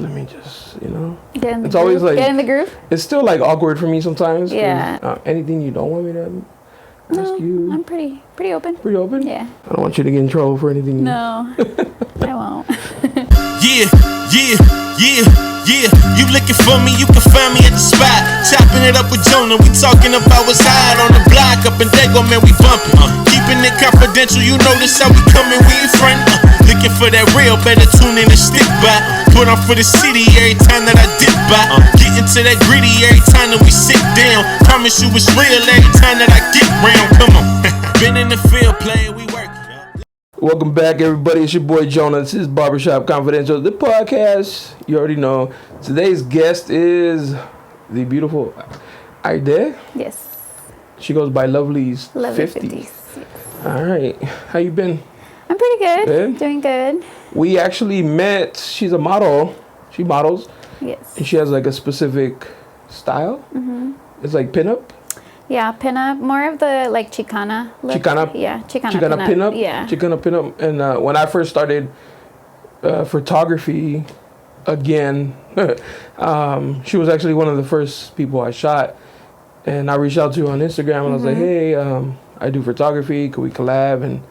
let me just, you know. It's always like get in the groove. It's still like awkward for me sometimes. Yeah. Anything you don't want me to ask you? I'm pretty open. Pretty open? Yeah. I don't want you to get in trouble for anything. No, I won't. Yeah. You looking for me, you can find me at the spot. Chopping it up with Jonah, we talking about what's hot on the block. Up in Dago, man, we bumping. Keeping it confidential, you know this how we coming, we in front. Looking for that real, better tune in and stick by. Put on for the city every time that I dip by. Getting to that gritty every time that we sit down. Promise you it's real every time that I get round. Come on. Been in the field playing, we working. Welcome back, everybody. It's your boy Jonah. This is Barbershop Confidential, the podcast. You already know. Today's guest is the beautiful Addie. Yes. She goes by Lovely's 50s. Yes. All right. How you been? I'm pretty good. Good? Doing good. We actually met. She's a model. She models. Yes. And she has like a specific style. Mm-hmm. It's like pinup. Yeah, pinup. More of the like Chicana look. Chicana? Yeah, Chicana pinup. Yeah. Chicana pinup. And when I first started photography again, she was actually one of the first people I shot. And I reached out to her on Instagram and I was like, hey, I do photography. Could we collab? And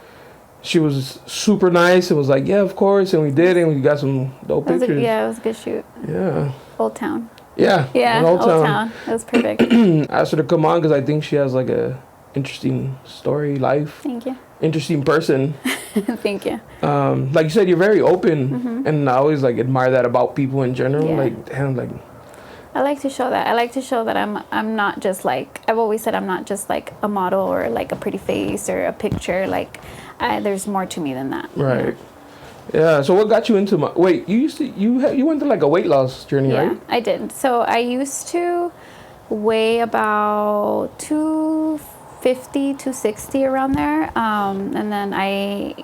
she was super nice. It was like, yeah, of course. And we did. And we got some dope pictures. It was a good shoot. Yeah. Old Town. Yeah, Old Town. It was perfect. I asked her to come on because I think she has like a interesting story, life. Thank you. Interesting person. Thank you. Like you said, you're very open, and I always like admire that about people in general. Yeah. Like, damn, like. I like to show that. I like to show that I'm not just like, I've always said I'm not just like a model or like a pretty face or a picture. Like, there's more to me than that. Right. You know? Yeah. So what got you into wait? You went through like a weight loss journey, right? Yeah, I did. So I used to weigh about 250, 260 around there, and then I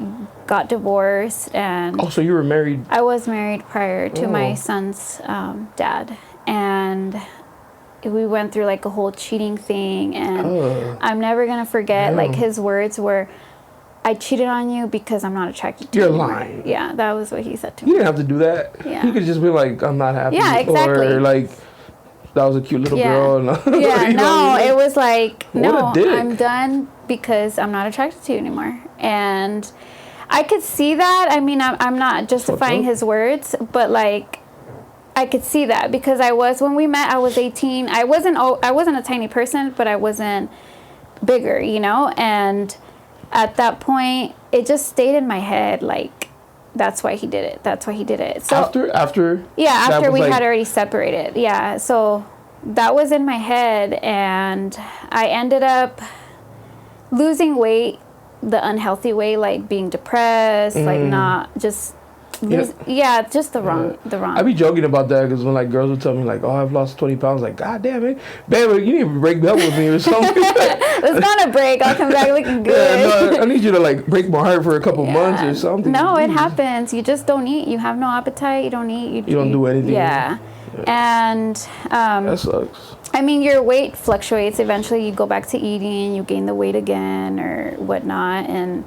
got divorced and. Oh, so you were married? I was married prior to my son's dad, and we went through like a whole cheating thing, and I'm never gonna forget. Like his words were, I cheated on you because I'm not attracted to you. You're anymore. lying. Yeah, that was what he said to me. You didn't have to do that. Yeah. You could just be like, I'm not happy. Yeah, exactly. Or like, that was a cute little girl. Yeah, you know it was like, no, a dick. I'm done because I'm not attracted to you anymore. And I could see that. I mean, I'm not justifying his words, but like, I could see that because when we met, I was 18. I wasn't a tiny person, but I wasn't bigger, you know? And at that point, it just stayed in my head, like, that's why he did it. That's why he did it. So after we had already separated. Yeah, so that was in my head, and I ended up losing weight, the unhealthy way, like being depressed, like not just. Just the wrong. I be joking about that because when like girls would tell me like, oh, I've lost 20 pounds, like, God damn it, babe, you need to break up with me or something. It's not a break. I'll come back looking good. Yeah, no, I need you to like break my heart for a couple months or something. No, it happens. You just don't eat. You have no appetite. You don't eat. You don't do anything. Yeah. And that sucks. I mean, your weight fluctuates. Eventually, you go back to eating. You gain the weight again or whatnot. And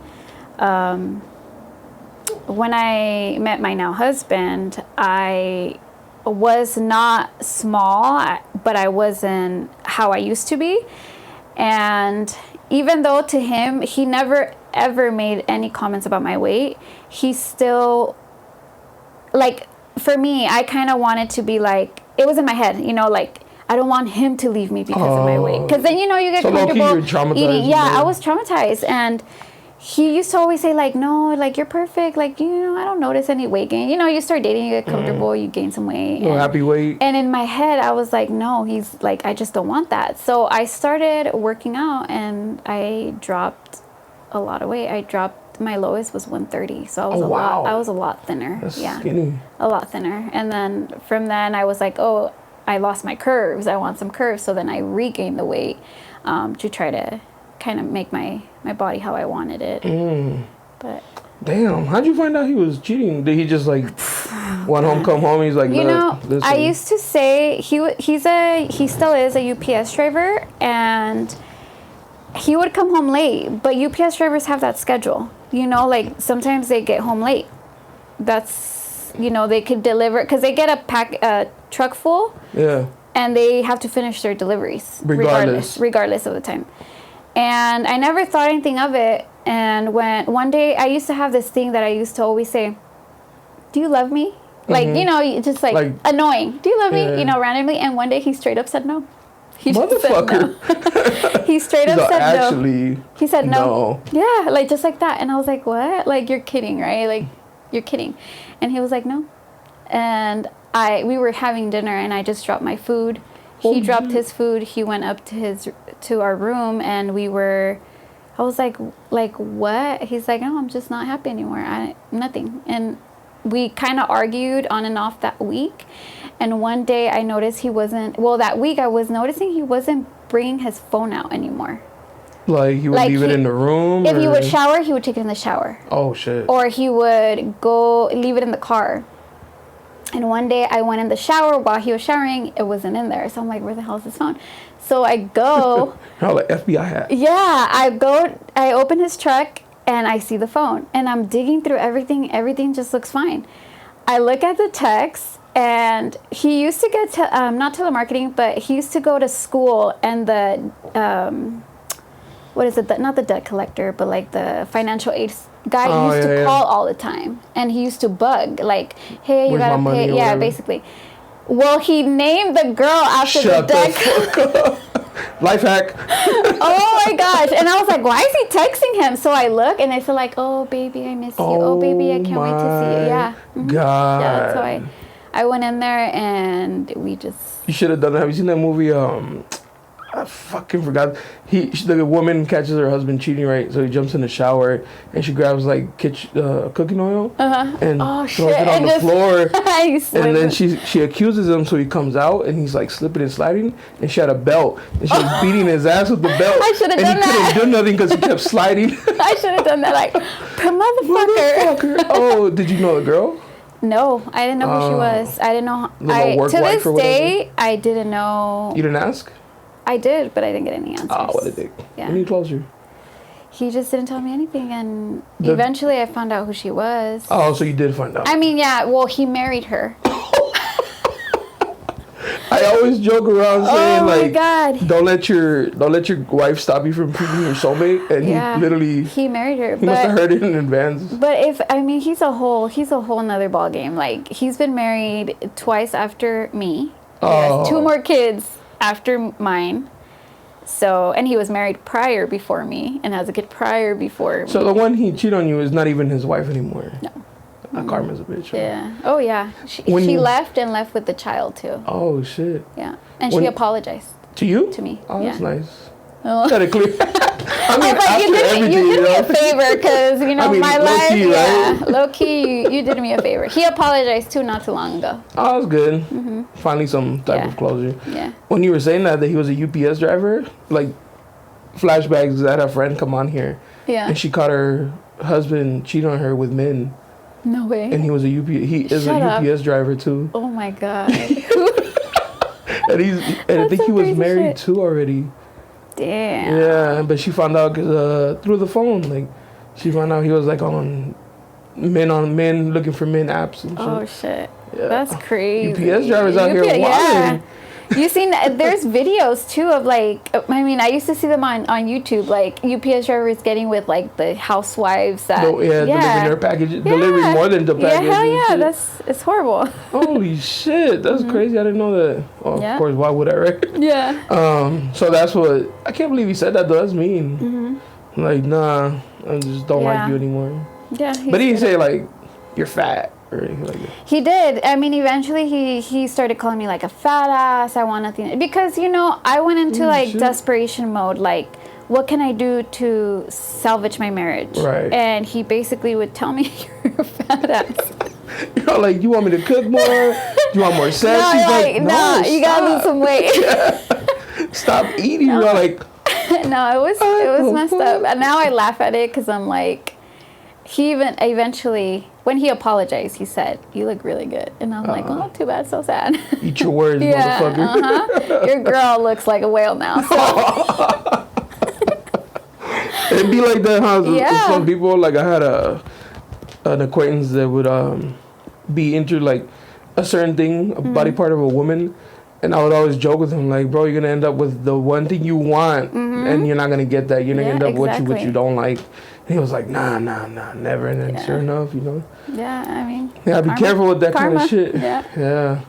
when I met my now husband, I was not small, but I wasn't how I used to be. And even though to him, he never ever made any comments about my weight, he still, like, for me, I kind of wanted to be like, it was in my head, you know, like, I don't want him to leave me because of my weight. Because then, you know, you get comfortable eating. Yeah, I was traumatized. And he used to always say, like, no, like, you're perfect. Like, you know, I don't notice any weight gain. You know, you start dating, you get comfortable, you gain some weight. Happy weight. And in my head, I was like, no, he's like, I just don't want that. So I started working out, and I dropped a lot of weight. My lowest was 130. So I was a lot thinner. That's skinny. A lot thinner. And then from then, I was like, oh, I lost my curves. I want some curves. So then I regained the weight to try to kind of make my body how I wanted it. But damn, how'd you find out he was cheating? Did he just like went home, come home? He's like, you know, listen. I used to say he still is a UPS driver, and he would come home late. But UPS drivers have that schedule, you know, like sometimes they get home late. That's they could deliver, because they get a truck full. Yeah. And they have to finish their deliveries regardless of the time. And I never thought anything of it. And when one day I used to have this thing that I used to always say, "Do you love me?" Like, just like annoying. "Do you love me?" Randomly. And one day he straight up said no. He just said no. He straight up said no. He said no. Yeah, like just like that. And I was like, "What? Like, you're kidding, right? Like, you're kidding." And he was like, "No." And we were having dinner, and I just dropped my food. He dropped his food. He went up to our room, and I was like, what? He's like, "No, I'm just not happy anymore. Nothing." And we kind of argued on and off that week. And one day I noticed that week I was noticing he wasn't bringing his phone out anymore. Like, he would leave it in the room? If he would shower, he would take it in the shower. Oh, shit. Or he would go leave it in the car. And one day I went in the shower while he was showering. It wasn't in there. So I'm like, where the hell is his phone? So I go. Oh, like FBI hat. Yeah. I open his truck and I see the phone. And I'm digging through everything. Everything just looks fine. I look at the text, and he used to get not telemarketing, but he used to go to school, and the what is it? Not the debt collector, but like the financial aid guy used to call all the time, and he used to bug, like, "Hey, you gotta pay." Yeah, basically. Well, he named the girl after the debt collector. Life hack. Oh my gosh. And I was like, why is he texting him? So I look, and it's like, "Oh baby, I miss you. Oh baby, I can't wait to see you." Yeah. Mm-hmm. God. Yeah, so I went in there, and we just. You should have done that. Have you seen that movie? I fucking forgot. The woman catches her husband cheating, right? So he jumps in the shower, and she grabs like cooking oil and throws it on the floor. And then she accuses him, so he comes out, and he's like slipping and sliding. And she had a belt, and she was beating his ass with the belt. I should have done that. And he couldn't do nothing because he kept sliding. I should have done that, like, motherfucker. Oh, did you know the girl? No, I didn't know who she was. I didn't know. To this day, I didn't know. You didn't ask? I did, but I didn't get any answers. Oh, what a dick. Yeah. We need closer. He just didn't tell me anything, and eventually I found out who she was. Oh, so you did find out. I mean, yeah, well, he married her. I always joke around saying, like, God. don't let your wife stop you from proving your soulmate, and he married her. He must have heard it in advance. But he's a whole nother ball game. Like, he's been married twice after me. He has 2 more kids after mine. So, and he was married prior before me, and has a kid prior before me. So the one he cheated on you is not even his wife anymore. No. Karma's a bitch. Yeah. Oh yeah. She left with the child too. Oh shit. Yeah. And she apologized. To you? To me. Oh, that's nice. Oh. Got it clear. I mean, but you did me a favor, because my life. Low-key, right? Low key, you did me a favor. He apologized too not too long ago. Oh, that's good. Mm-hmm. Finally, some type of closure. Yeah. When you were saying that he was a UPS driver, like, flashbacks. I had a friend come on here. Yeah. And she caught her husband cheating on her with men. No way. And he was He is a UPS driver too. Oh my God. and I think he was married too already. Damn. Yeah, but she found out through the phone. Like, she found out he was like on men looking for men apps and shit. Oh shit. Yeah. That's crazy. UPS drivers out here wilding. Yeah. You seen there's videos too of, like, I mean, I used to see them on YouTube, like UPS drivers getting with like the housewives that delivering their package, delivering more than the package. Yeah, hell yeah, it's horrible. Holy shit, that's crazy. I didn't know that. Oh, of course, why would I, right? Yeah. So that's what, I can't believe he said that though. That's mean. Mm-hmm. Like, nah, I just don't like you anymore. Yeah. But he didn't say like, you're fat. Or anything like that. He did. I mean, eventually he started calling me like a fat ass. I want nothing. Because, I went into desperation mode. Like, what can I do to salvage my marriage? Right. And he basically would tell me, you're a fat ass. Like, you want me to cook more? Do you want more sex? No, He's like, no, you gotta lose some weight. Stop eating. No. You're like, no, it was messed up. And now I laugh at it because I'm like, he even eventually, when he apologized, he said, "You look really good." And I'm like, "Oh, too bad, so sad." Eat your words, motherfucker. Your girl looks like a whale now. So. It'd be like that, huh? Some people, like, I had an acquaintance that would be into like a certain thing, a body part of a woman. And I would always joke with him, like, bro, you're going to end up with the one thing you want, and you're not going to get that. You're going to end up with what you don't like. And he was like, nah, never. And then sure enough, you know. Yeah, I mean. Yeah, be careful with that kind of shit. Yeah.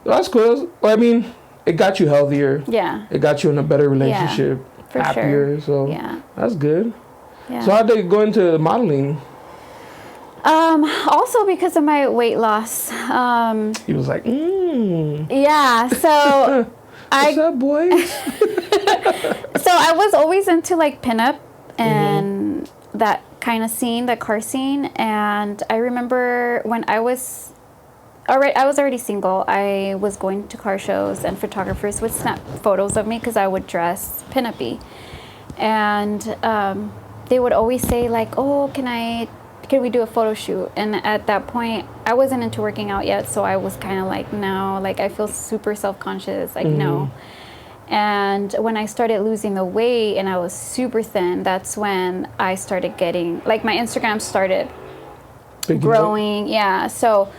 That's cool. Well, I mean, it got you healthier. Yeah. It got you in a better relationship. For happier. Sure. So that's good. Yeah. So how'd they go into modeling? Also because of my weight loss. He was like, Yeah, so what's up, boys? So I was always into like pinup and that kind of scene, that car scene. And I remember when I was already single. I was going to car shows and photographers would snap photos of me because I would dress pinup-y. And they would always say like, oh, can we do a photo shoot? And at that point, I wasn't into working out yet, so I was kind of like, no, like I feel super self-conscious, like no. And when I started losing the weight and I was super thin, that's when I started getting, like my Instagram started growing. Yeah, so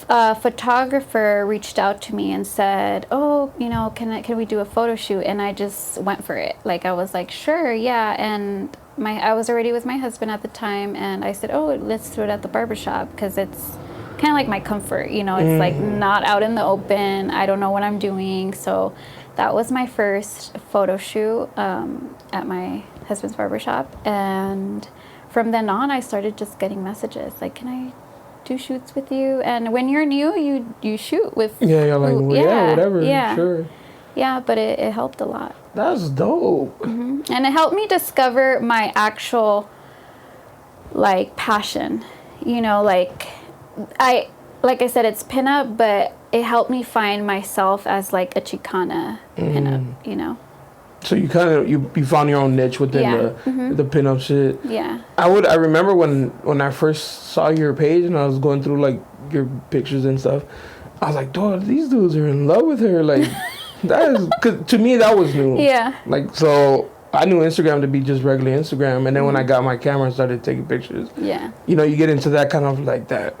a photographer reached out to me and said, oh, you know, can we do a photo shoot? And I just went for it. Like I was like, sure, yeah. And I was already with my husband at the time, and I said, oh, let's do it at the barbershop because it's kind of like my comfort, you know. It's like not out in the open. I don't know what I'm doing. So that was my first photo shoot at my husband's barbershop. And from then on, I started just getting messages like, can I do shoots with you? And when you're new, you shoot with you're like, whatever, sure. Yeah, but it helped a lot. That's dope. And it helped me discover my actual, like, passion. You know, like I said, it's pinup, but it helped me find myself as, like, a Chicana pinup, you know. So you kind of, you found your own niche within the pinup shit. Yeah. I remember when I first saw your page and I was going through, like, your pictures and stuff, I was like, dog, these dudes are in love with her, like... That is, cause to me that was new. Yeah. Like, so I knew Instagram to be just regular Instagram, and then when I got my camera and started taking pictures. Yeah. You know, you get into that kind of like that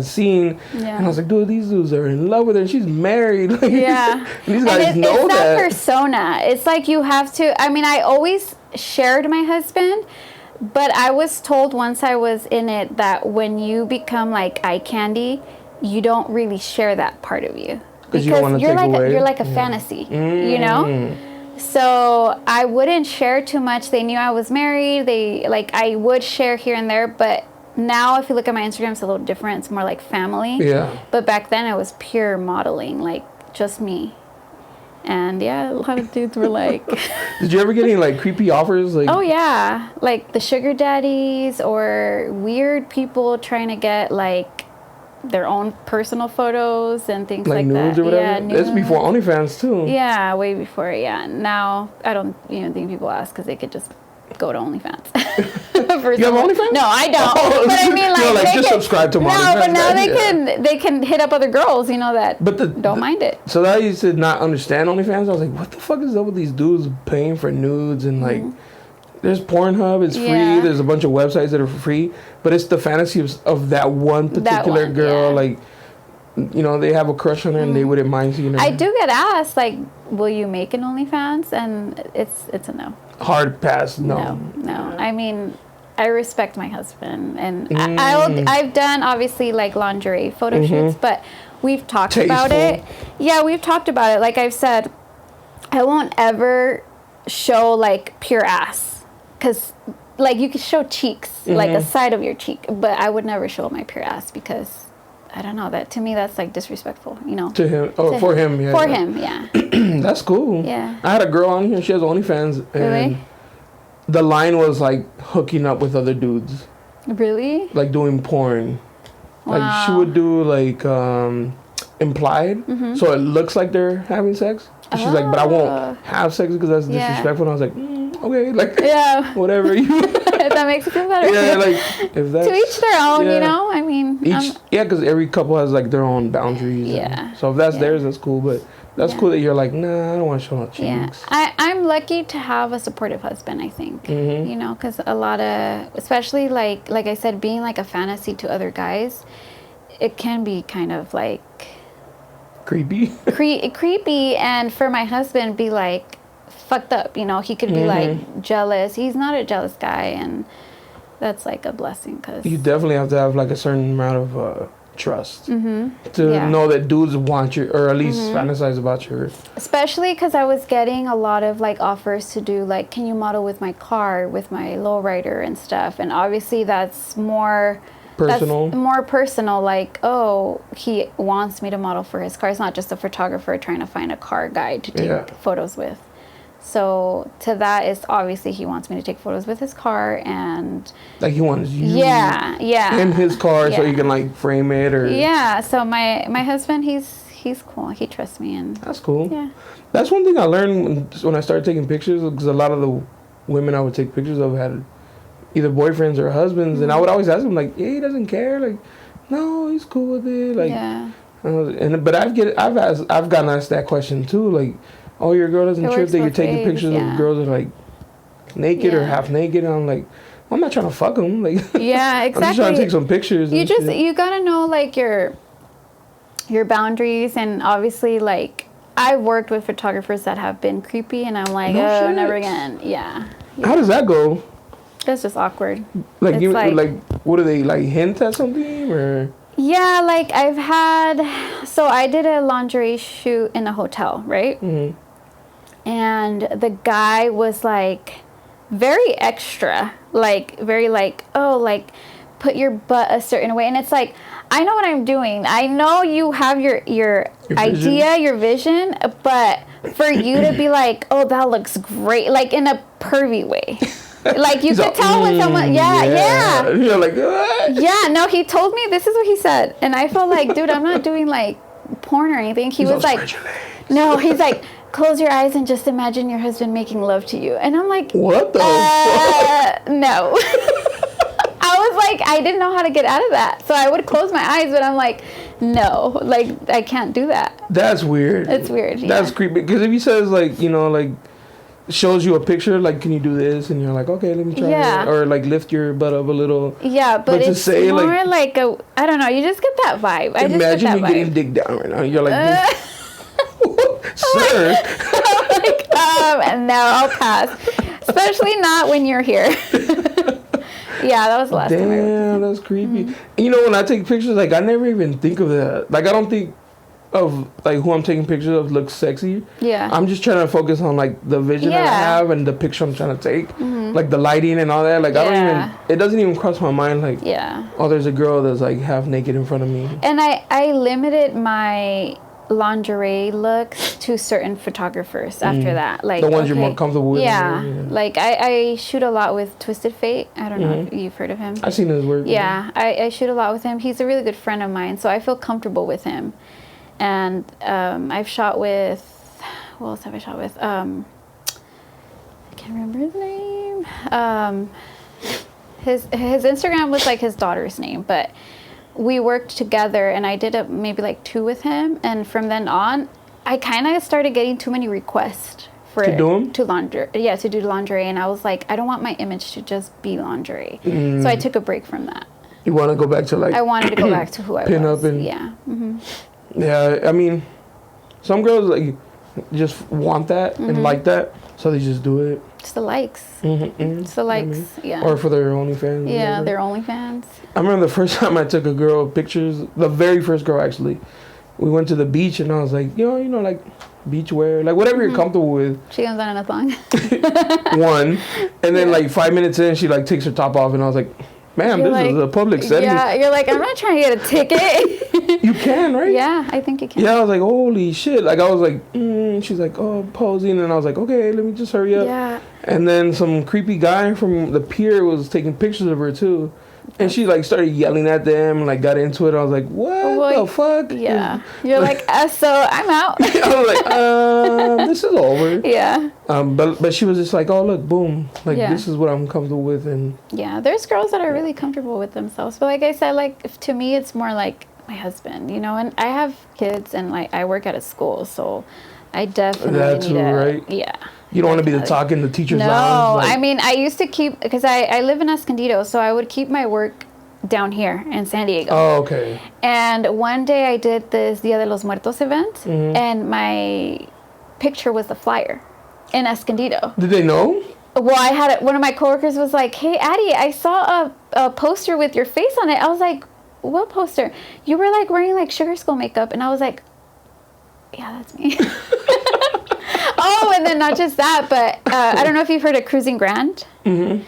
scene, and I was like, dude, these dudes are in love with her, and she's married. Like, and these guys know it's that. That persona. It's like you have to. I mean, I always shared my husband, but I was told once I was in it that when you become like eye candy, you don't really share that part of you. Because you're like a fantasy, you know? So I wouldn't share too much. They knew I was married. I would share here and there, but now if you look at my Instagram, it's a little different. It's more like family. Yeah. But back then it was pure modeling, like just me. And yeah, a lot of dudes were like... Did you ever get any like creepy offers? Like, oh yeah, like the sugar daddies or weird people trying to get like their own personal photos and things like that. Nudes or whatever? Yeah, nudes. It's before OnlyFans too. Yeah, way before. Yeah, now I don't even think people ask because they could just go to OnlyFans. You have OnlyFans? No, I don't. Oh, but I mean, like, they just subscribe to OnlyFans. No, but now they can hit up other girls, you know, that don't mind it. So that I used to not understand OnlyFans. I was like, what the fuck is up with these dudes paying for nudes and like. There's Pornhub, it's free. There's a bunch of websites that are free, but it's the fantasy of that one particular girl. Like, you know, they have a crush on her and they wouldn't mind seeing her. I do get asked, like, will you make an OnlyFans? And it's a no. Hard pass, no. No. I mean, I respect my husband, and I've done obviously like lingerie photo shoots, but we've talked about it. Yeah, we've talked about it. Like I've said, I won't ever show like pure ass. Because, like, you could show cheeks, like a side of your cheek, but I would never show my pure ass because, I don't know, that to me, that's, like, disrespectful, you know? To him. Oh, for him, yeah. For him, yeah. That's cool. Yeah. I had a girl on here, she has OnlyFans, and really? The line was, like, hooking up with other dudes. Really? Like, doing porn. Wow. Like, she would do, like, implied, so it looks like they're having sex. And she's like, but I won't have sex because that's disrespectful. And I was like, okay, like, whatever. If that makes you feel better. Yeah, like, if that's... To each their own, you know? I mean... because every couple has, like, their own boundaries. Yeah. So if that's theirs, that's cool. But that's cool that you're like, nah, I don't want to show no cheeks. Yeah. I'm lucky to have a supportive husband, I think. You know, because a lot of... Especially, like I said, being, like, a fantasy to other guys... it can be kind of like Creepy. creepy, and for my husband be like fucked up, you know. He could be like jealous. He's not a jealous guy, and that's like a blessing, because You definitely have to have like a certain amount of trust to know that dudes want you, or at least fantasize about you. Especially because I was getting a lot of like offers to do like, can you model with my car, with my lowrider and stuff, and obviously that's more personal. Like, oh, he wants me to model for his car. It's not just a photographer trying to find a car guy to take photos with. So to that is obviously he wants me to take photos with his car, and like he wants you in his car so you can like frame it, or so my husband, he's cool. He trusts me, and that's cool. That's one thing I learned when I started taking pictures, because a lot of the women I would take pictures of had either boyfriends or husbands, and I would always ask him like, he doesn't care, like, no, he's cool with it, like but I've gotten asked that question too, like, oh, your girl doesn't trip that you're taking pictures of girls that are like naked or half naked, and I'm like, well, I'm not trying to fuck them, like, exactly. I'm just trying to take some pictures. You gotta know like your boundaries, and obviously like I've worked with photographers that have been creepy, and I'm like, never again. How does that go? That's just awkward. Like, what do they like, hint at something, or? Yeah, like I've had, so I did a lingerie shoot in a hotel, right? And the guy was like very extra, like very like, oh, like put your butt a certain way, and it's like, I know what I'm doing. I know you have your idea, your vision, but for you to be like, oh, that looks great, like in a pervy way. Like you could tell when someone, You're like, what? No, he told me, this is what he said, and I felt like, dude, I'm not doing like porn or anything. He was like, no, he's like, close your eyes and just imagine your husband making love to you, and I'm like, what the fuck? No. I was like, I didn't know how to get out of that, so I would close my eyes, but I'm like, no, like I can't do that. That's weird. It's weird. That's creepy, because if he says like, you know, like, shows you a picture like, can you do this, and you're like, okay, let me try it, or like lift your butt up a little, but it's say, more like a, I don't know, you just get that vibe. Imagine you getting dick down right now, you're like, sir. Like, and now I'll pass, especially not when you're here. That was the last time. Damn, that's creepy. You know, when I take pictures, like, I never even think of that. Like, I don't think of like who I'm taking pictures of looks sexy. I'm just trying to focus on like the vision that I have and the picture I'm trying to take, like the lighting and all that. Like I don't even, it doesn't even cross my mind like, oh, there's a girl that's like half naked in front of me. And I limited my lingerie looks to certain photographers after that, like the ones you're more comfortable with. Like I shoot a lot with Twisted Fate. I don't know if you've heard of him. I've seen his work. I shoot a lot with him. He's a really good friend of mine, so I feel comfortable with him. And I've shot with, what else have I shot with? I can't remember his name. His Instagram was like his daughter's name, but we worked together, and I did maybe like 2 with him. And from then on, I kind of started getting too many requests for to do them? To do lingerie, and I was like, I don't want my image to just be lingerie. So I took a break from that. You want to go back to like, I wanted to go back to who I was. Pinup and yeah, I mean, some girls like just want that and like that, so they just do it. It's the likes. It's the likes, Or for their OnlyFans. Yeah, their OnlyFans. I remember the first time I took a girl pictures, the very first girl actually, we went to the beach, and I was like, you know, like beach wear, like whatever you're comfortable with. She comes on in a thong. One, and then like 5 minutes in, she like takes her top off, and I was like, ma'am, this is a public setting. Yeah, you're like, I'm not trying to get a ticket. You can, right? Yeah, I think you can. Yeah, I was like, holy shit. Like, I was like, she's like, oh, posing. And I was like, okay, let me just hurry up. Yeah. And then some creepy guy from the pier was taking pictures of her, too. And she, like, started yelling at them and, like, got into it. I was like, what the fuck? Yeah. You're like, so I'm out. I was like, this is over. Yeah. But she was just like, oh, look, boom. Like, this is what I'm comfortable with. And yeah, there's girls that are really comfortable with themselves. But like I said, like, to me, it's more like my husband, you know, and I have kids, and like I work at a school, so I definitely need right? Yeah. You don't want to be the talk in the teacher's lounge. No, I mean, I used to keep, because I live in Escondido, so I would keep my work down here in San Diego. Oh, okay. And one day I did this Dia de los Muertos event, and my picture was the flyer in Escondido. Did they know? Well, I had one of my coworkers was like, "Hey, Addie, I saw a poster with your face on it." I was like, "What poster?" You were like wearing like sugar skull makeup, and I was like, "Yeah, that's me." Oh, and then not just that, but I don't know if you've heard of Cruising Grand. Mm-hmm.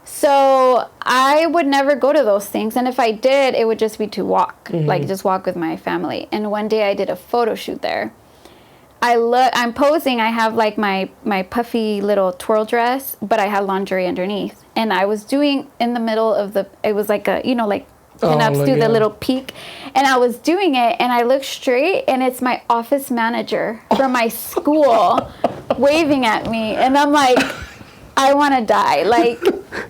So I would never go to those things, and if I did, it would just be to walk, like just walk with my family. And one day I did a photo shoot there. I'm posing. I have like my puffy little twirl dress, but I had lingerie underneath, and I was doing in the middle of it was like a like pinups do the little peak, and I was doing it, and I looked straight, and it's my office manager from my school waving at me, and I'm like, I want to die. Like,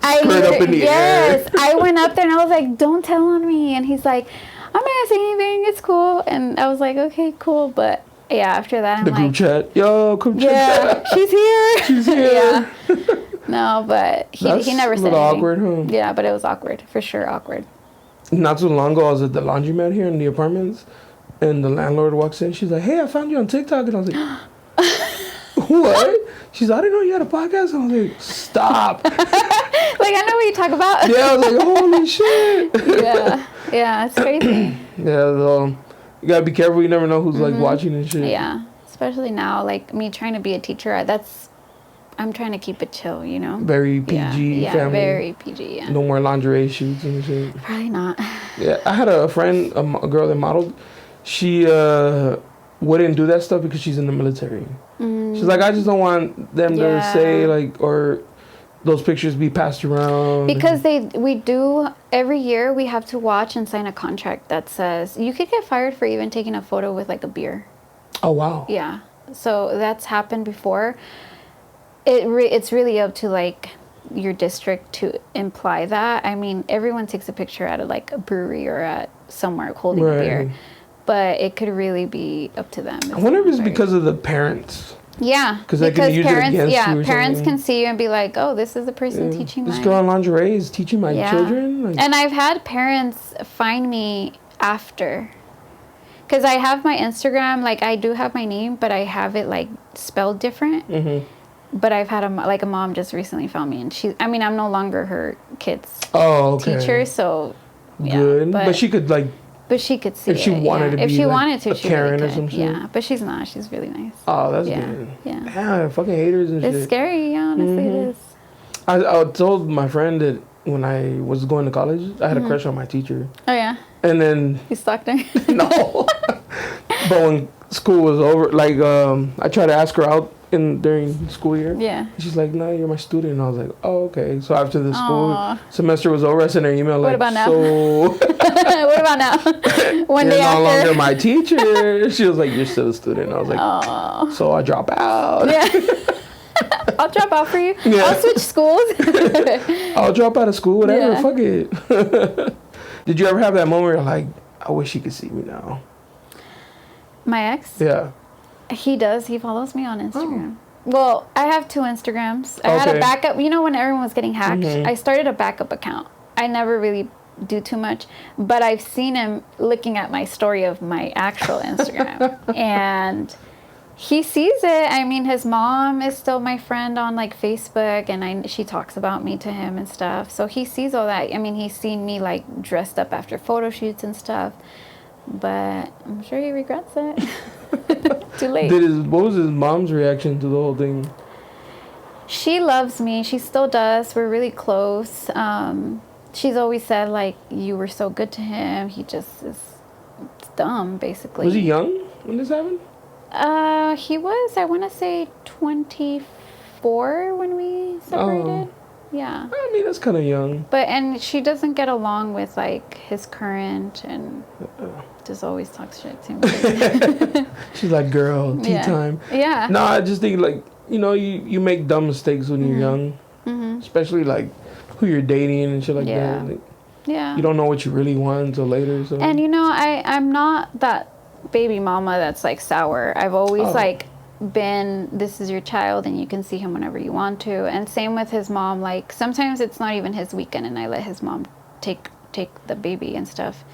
Air. I went up there and I was like, don't tell on me, and he's like, I'm not gonna say anything, it's cool. And I was like, okay, cool. But yeah, after that I'm the group chat, group chat. Yeah, she's here. She's here. Yeah. No, but he never said anything. Awkward, huh? Yeah, but it was awkward, for sure, awkward. Not too long ago, I was at the laundromat here in the apartments, and the landlord walks in. She's like, "Hey, I found you on TikTok," and I was like, "What?" She's like, "I didn't know you had a podcast." And I was like, "Stop!" Like, I know what you talk about. Yeah, I was like, "Holy shit!" Yeah, it's crazy. Yeah, so you gotta be careful. You never know who's like watching and shit. Yeah, especially now, like me trying to be a teacher. I'm trying to keep it chill, you know. Very PG yeah, family. Very PG. Yeah. No more lingerie shoots and shit. Probably not. Yeah, I had a friend, a girl that modeled. She wouldn't do that stuff because she's in the military. She's like, I just don't want them to say like, or those pictures be passed around. Because we do every year. We have to watch and sign a contract that says you could get fired for even taking a photo with like a beer. Oh wow. Yeah, so that's happened before. It's really up to like your district to imply that. I mean, everyone takes a picture at like a brewery or at somewhere holding a beer, but it could really be up to them. I wonder if it's because of the parents. Yeah, because they can use parents, it against you or parents something. can see you and be like, "Oh, this is the person teaching this girl in lingerie is teaching my children." Like, and I've had parents find me after, because I have my Instagram, like I do have my name, but I have it like spelled different. Mm-hmm. But I've had a mom just recently found me, and I'm no longer her kid's teacher, so yeah. Good, but she could like. But she could see if she wanted to be if she like wanted to, a she Karen really or some could. shit. Yeah, but she's not. She's really nice. Oh, that's good. Yeah. Yeah, fucking haters and shit. It's scary, honestly. It is. I told my friend that when I was going to college, I had a crush on my teacher. Oh yeah. And then you stalked her? No. But when school was over, like I tried to ask her out during school year. Yeah. She's like, "No, you're my student." And I was like, "Oh, okay." So after the school semester was over, I sent her an email like, "What about now?" So what about now? One day after. You're no longer my teacher. She was like, "You're still a student." And I was like, "Oh." So I drop out. Yeah. I'll drop out for you. Yeah. I'll switch schools. I'll drop out of school, whatever. Fuck it. Did you ever have that moment where you're like, I wish he could see me now? My ex? Yeah. He does. He follows me on Instagram. Well, I have 2 Instagrams. I had a backup. You know, when everyone was getting hacked, I started a backup account. I never really do too much, but I've seen him looking at my story of my actual Instagram. And he sees it. I mean, his mom is still my friend on like Facebook, and she talks about me to him and stuff. So he sees all that. I mean, he's seen me like dressed up after photo shoots and stuff. But I'm sure he regrets it. Too late. What was his mom's reaction to the whole thing? She loves me. She still does. We're really close. She's always said like, you were so good to him. He just is dumb, basically. Was he young when this happened? He was, I want to say 24 when we separated. Yeah. I mean, that's kind of young. And she doesn't get along with like his current, and just always talks shit to me. She's like, girl, tea time. Yeah. No, I just think like, you make dumb mistakes when you're young. Mm-hmm. Especially like who you're dating and shit like that. Like, you don't know what you really want until later. So. And I'm not that baby mama that's like sour. I've always like been, this is your child and you can see him whenever you want to. And same with his mom. Like sometimes it's not even his weekend and I let his mom take take the baby and stuff.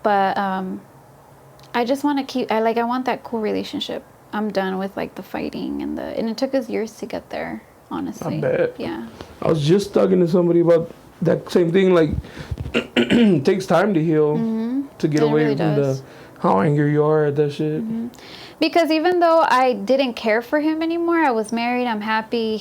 But I just want to keep. I want that cool relationship. I'm done with like the fighting and it took us years to get there. Honestly, I bet. Yeah. I was just talking to somebody about that same thing. Like, it takes time to heal, to get away really from does. how angry you are at that shit. Because even though I didn't care for him anymore, I was married, I'm happy,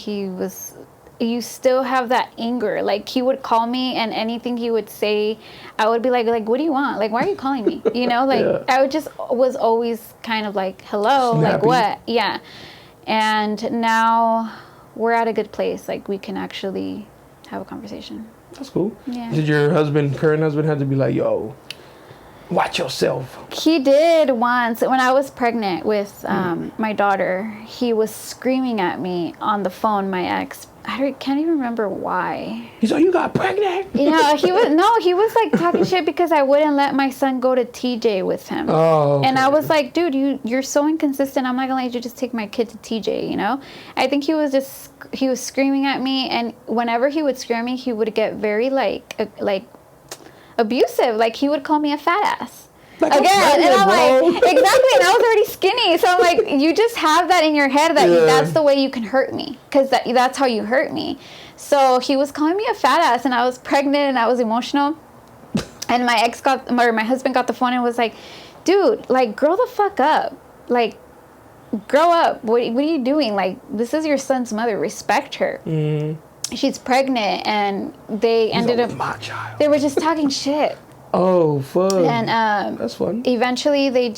you still have that anger. Like, he would call me and anything he would say, I would be like, what do you want? Like, why are you calling me? You know, like, Yeah. I was always kind of like, hello, Snappy. like what? Yeah. And now we're at a good place. Like, we can actually have a conversation. That's cool. Yeah. Did your current husband, have to be like, yo, watch yourself? He did once. When I was pregnant with my daughter, he was screaming at me on the phone, my ex. I can't even remember why. He's like, you got pregnant? You know, he was like talking shit because I wouldn't let my son go to TJ with him. Oh. Okay. And I was like, dude, you're so inconsistent. I'm not gonna let you just take my kid to TJ, you know? I think he was screaming at me, and whenever he would scream at me, he would get very like abusive. Like, he would call me a fat ass. Like, Again, and I'm bro. like, exactly, and I was already skinny, so I'm like, you just have that in your head that that's the way you can hurt me, because that's how you hurt me. So he was calling me a fat ass, and I was pregnant, and I was emotional, and my husband got the phone and was like, dude, like, grow the fuck up, like, grow up, what are you doing? Like, this is your son's mother, respect her. She's pregnant, and they ended up, my child. they were just talking shit. Oh, fun. And that's fun. Eventually, they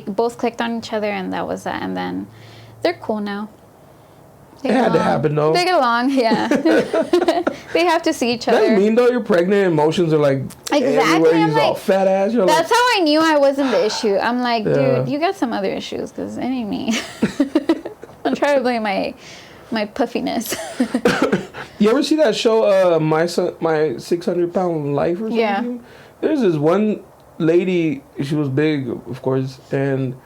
both clicked on each other, and that was that. And then they're cool now. It had to happen, though. They get along, yeah. They have to see each other. That's mean, though. You're pregnant, emotions are like everywhere. I'm He's like, all fat ass. You're that's like, how I knew I wasn't the issue. I'm like, Yeah. dude, you got some other issues, because it ain't me. I'm trying to blame my puffiness. you ever see that show, my 600-pound life or something? Yeah. There's this one lady, she was big, of course, and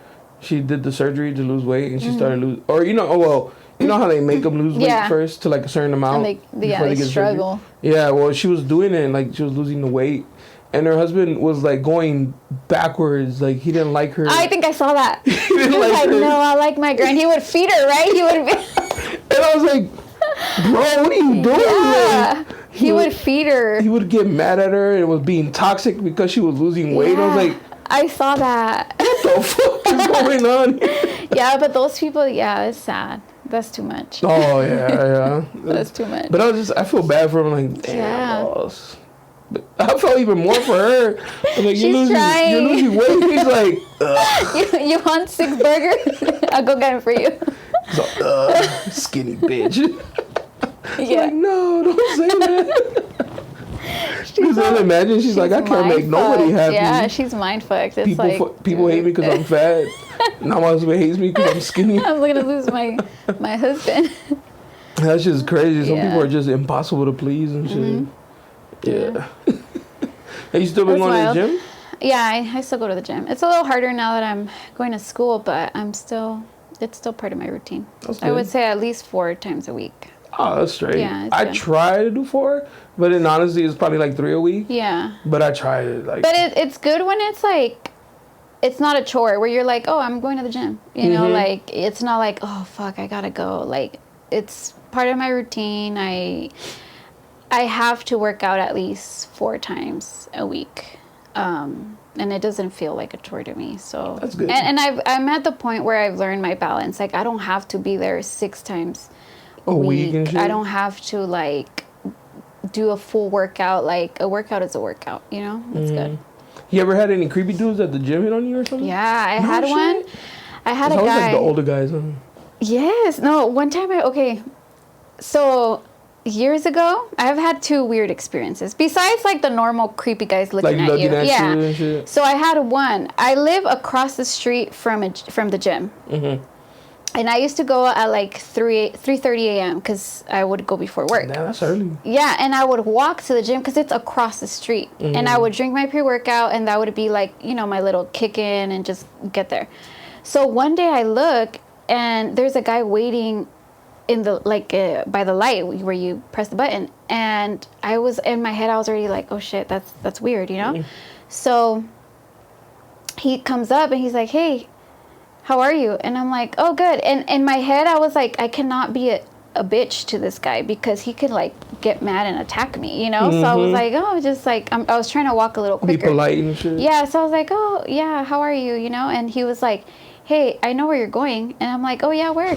she did the surgery to lose weight, and she started losing, or you know how they make them lose weight first to like a certain amount. And they get struggle. surgery? Yeah, well, she was doing it, and like she was losing the weight, and her husband was like going backwards, like he didn't like her. I think I saw that. He didn't was like like, her. no, I like my girl. And he would feed her, right? He would And I was like, bro, what are you doing? Yeah. Like, He would feed her. He would get mad at her, and it was being toxic because she was losing weight. I was like, I saw that. what the fuck is going on here? Yeah, but those people, it's sad. That's too much. Oh, yeah. That's too much. But I feel bad for him. Like, damn, Yeah. boss. But I felt even more for her. I'm like, She's trying. You're losing weight. He's like, ugh. You want 6 burgers? I'll go get them for you. He's like, ugh, skinny bitch. Yeah. Like, no, don't say that. She's not imagine. She's like, I can't make nobody happy. Yeah, she's mind fucked. It's People hate me because I'm fat. Now my husband hates me because I'm skinny. I'm gonna lose my husband. That's just crazy. Some Yeah. people are just impossible to please and shit. Yeah. Have you still been That's going wild. to the gym? Yeah, I still go to the gym. It's a little harder now that I'm going to school, but it's still part of my routine. That's I would good. say at least 4 times a week. Oh, that's straight. Yeah, it's I good. try to do 4, but then honestly, it's probably like 3 a week. Yeah. But I try to like. But it's good when it's like, it's not a chore where you're like, oh, I'm going to the gym. You know, like, it's not like, oh, fuck, I gotta go. Like, it's part of my routine. I have to work out at least 4 times a week. And it doesn't feel like a chore to me. So That's good. And I'm at the point where I've learned my balance. Like, I don't have to be there 6 times a week and shit? I don't have to like do a full workout. Like, a workout is a workout, you know? It's good. You ever had any creepy dudes at the gym hit on you or something? Yeah, I No had shit? one. I had a It's always guy. like the older guys. Huh? Yes. No, one time so years ago, I've had 2 weird experiences. Besides like the normal creepy guys looking at you. at Yeah. you and shit. So I had one. I live across the street from the gym. And I used to go at like 3:30 a.m. because I would go before work. Damn, that's early. Yeah, and I would walk to the gym because it's across the street. And I would drink my pre-workout, and that would be like, you know, my little kick-in and just get there. So one day I look, and there's a guy waiting in the, like, by the light where you press the button. And I was in my head, I was already like, oh shit, that's weird, you know? So he comes up and he's like, hey, how are you? And I'm like, oh, good. And in my head, I was like, I cannot be a bitch to this guy because he could like get mad and attack me, you know? So I was like, oh, just like, I was trying to walk a little quicker. Be polite and shit. Yeah, so I was like, oh, yeah, how are you, you know? And he was like, hey, I know where you're going. And I'm like, oh, yeah, where?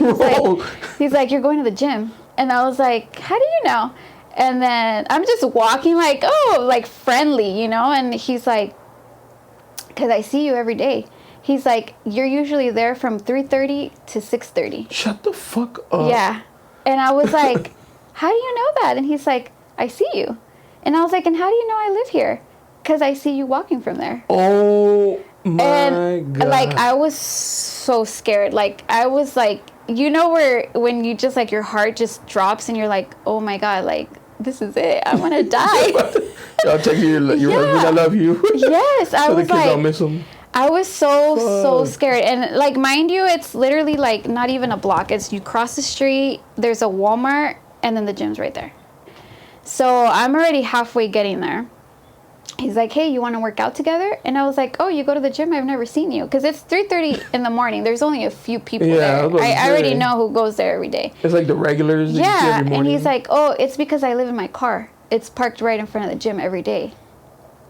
He's like, you're going to the gym. And I was like, how do you know? And then I'm just walking like, oh, like friendly, you know? And he's like, because I see you every day. He's like, you're usually there from 3:30 to 6:30. Shut the fuck up. Yeah. And I was like, how do you know that? And he's like, I see you. And I was like, and how do you know I live here? Because I see you walking from there. Oh, my God. Like, I was so scared. Like, I was like, you know when you just, like, your heart just drops and you're like, oh, my God, like, this is it. I'm going to die. I'll take your husband. I love you. Yes. I was the kids like, don't miss him. I was so scared. And, like, mind you, it's literally, like, not even a block. It's you cross the street, there's a Walmart, and then the gym's right there. So I'm already halfway getting there. He's like, hey, you want to work out together? And I was like, oh, you go to the gym? I've never seen you. Because it's 3:30 in the morning. There's only a few people there. I already know who goes there every day. It's like the regulars that you see every morning. And he's like, oh, it's because I live in my car. It's parked right in front of the gym every day.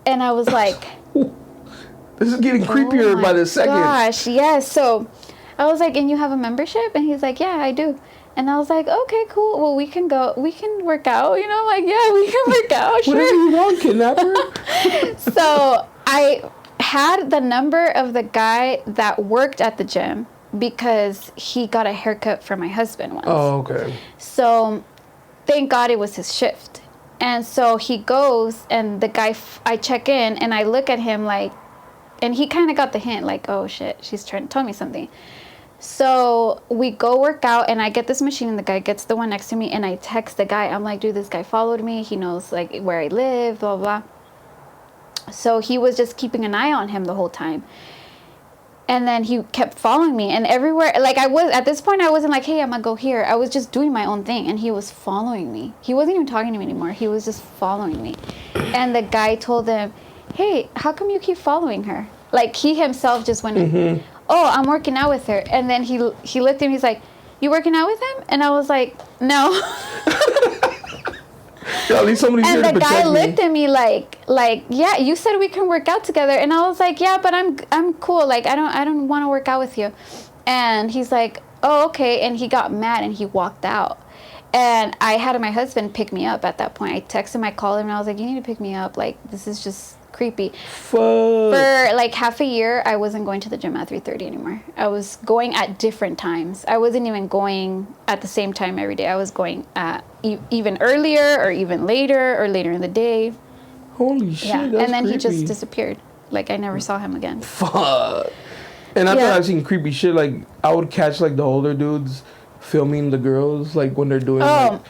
And I was like... This is getting creepier by the second. Gosh, yes. So I was like, and you have a membership? And he's like, yeah, I do. And I was like, okay, cool. Well, we can work out. You know, like, yeah, we can work out. Sure. Whatever you want, kidnapper. So I had the number of the guy that worked at the gym because he got a haircut for my husband once. Oh, okay. So thank God it was his shift. And so he goes, and the guy, I check in, and I look at him like, and he kind of got the hint, like, oh shit, she's trying to tell me something. So we go work out, and I get this machine, and the guy gets the one next to me, and I text the guy. I'm like, dude, this guy followed me. He knows like where I live, blah, blah, blah. So he was just keeping an eye on him the whole time. And then he kept following me, and everywhere, like at this point, I wasn't like, hey, I'm gonna go here. I was just doing my own thing, and he was following me. He wasn't even talking to me anymore. He was just following me. And the guy told him, hey, how come you keep following her? Like, he himself just went, oh, I'm working out with her. And then he looked at me, he's like, you working out with him? And I was like, no. Yo, at least somebody's here to And the protect guy me. looked at me like, yeah, you said we can work out together. And I was like, yeah, but I'm cool. Like, I don't want to work out with you. And he's like, oh, okay. And he got mad and he walked out. And I had my husband pick me up at that point. I texted him, I called him, and I was like, you need to pick me up. Like, this is just creepy. Fuck. For like half a year, I wasn't going to the gym at 3:30 anymore. I was going at different times. I wasn't even going at the same time every day. I was going at even earlier or even later or later in the day. Holy shit, Yeah, that's and then creepy. he just disappeared. Like, I never saw him again. Fuck. And I thought I've seen creepy shit. Like, I would catch like the older dudes filming the girls, like when they're doing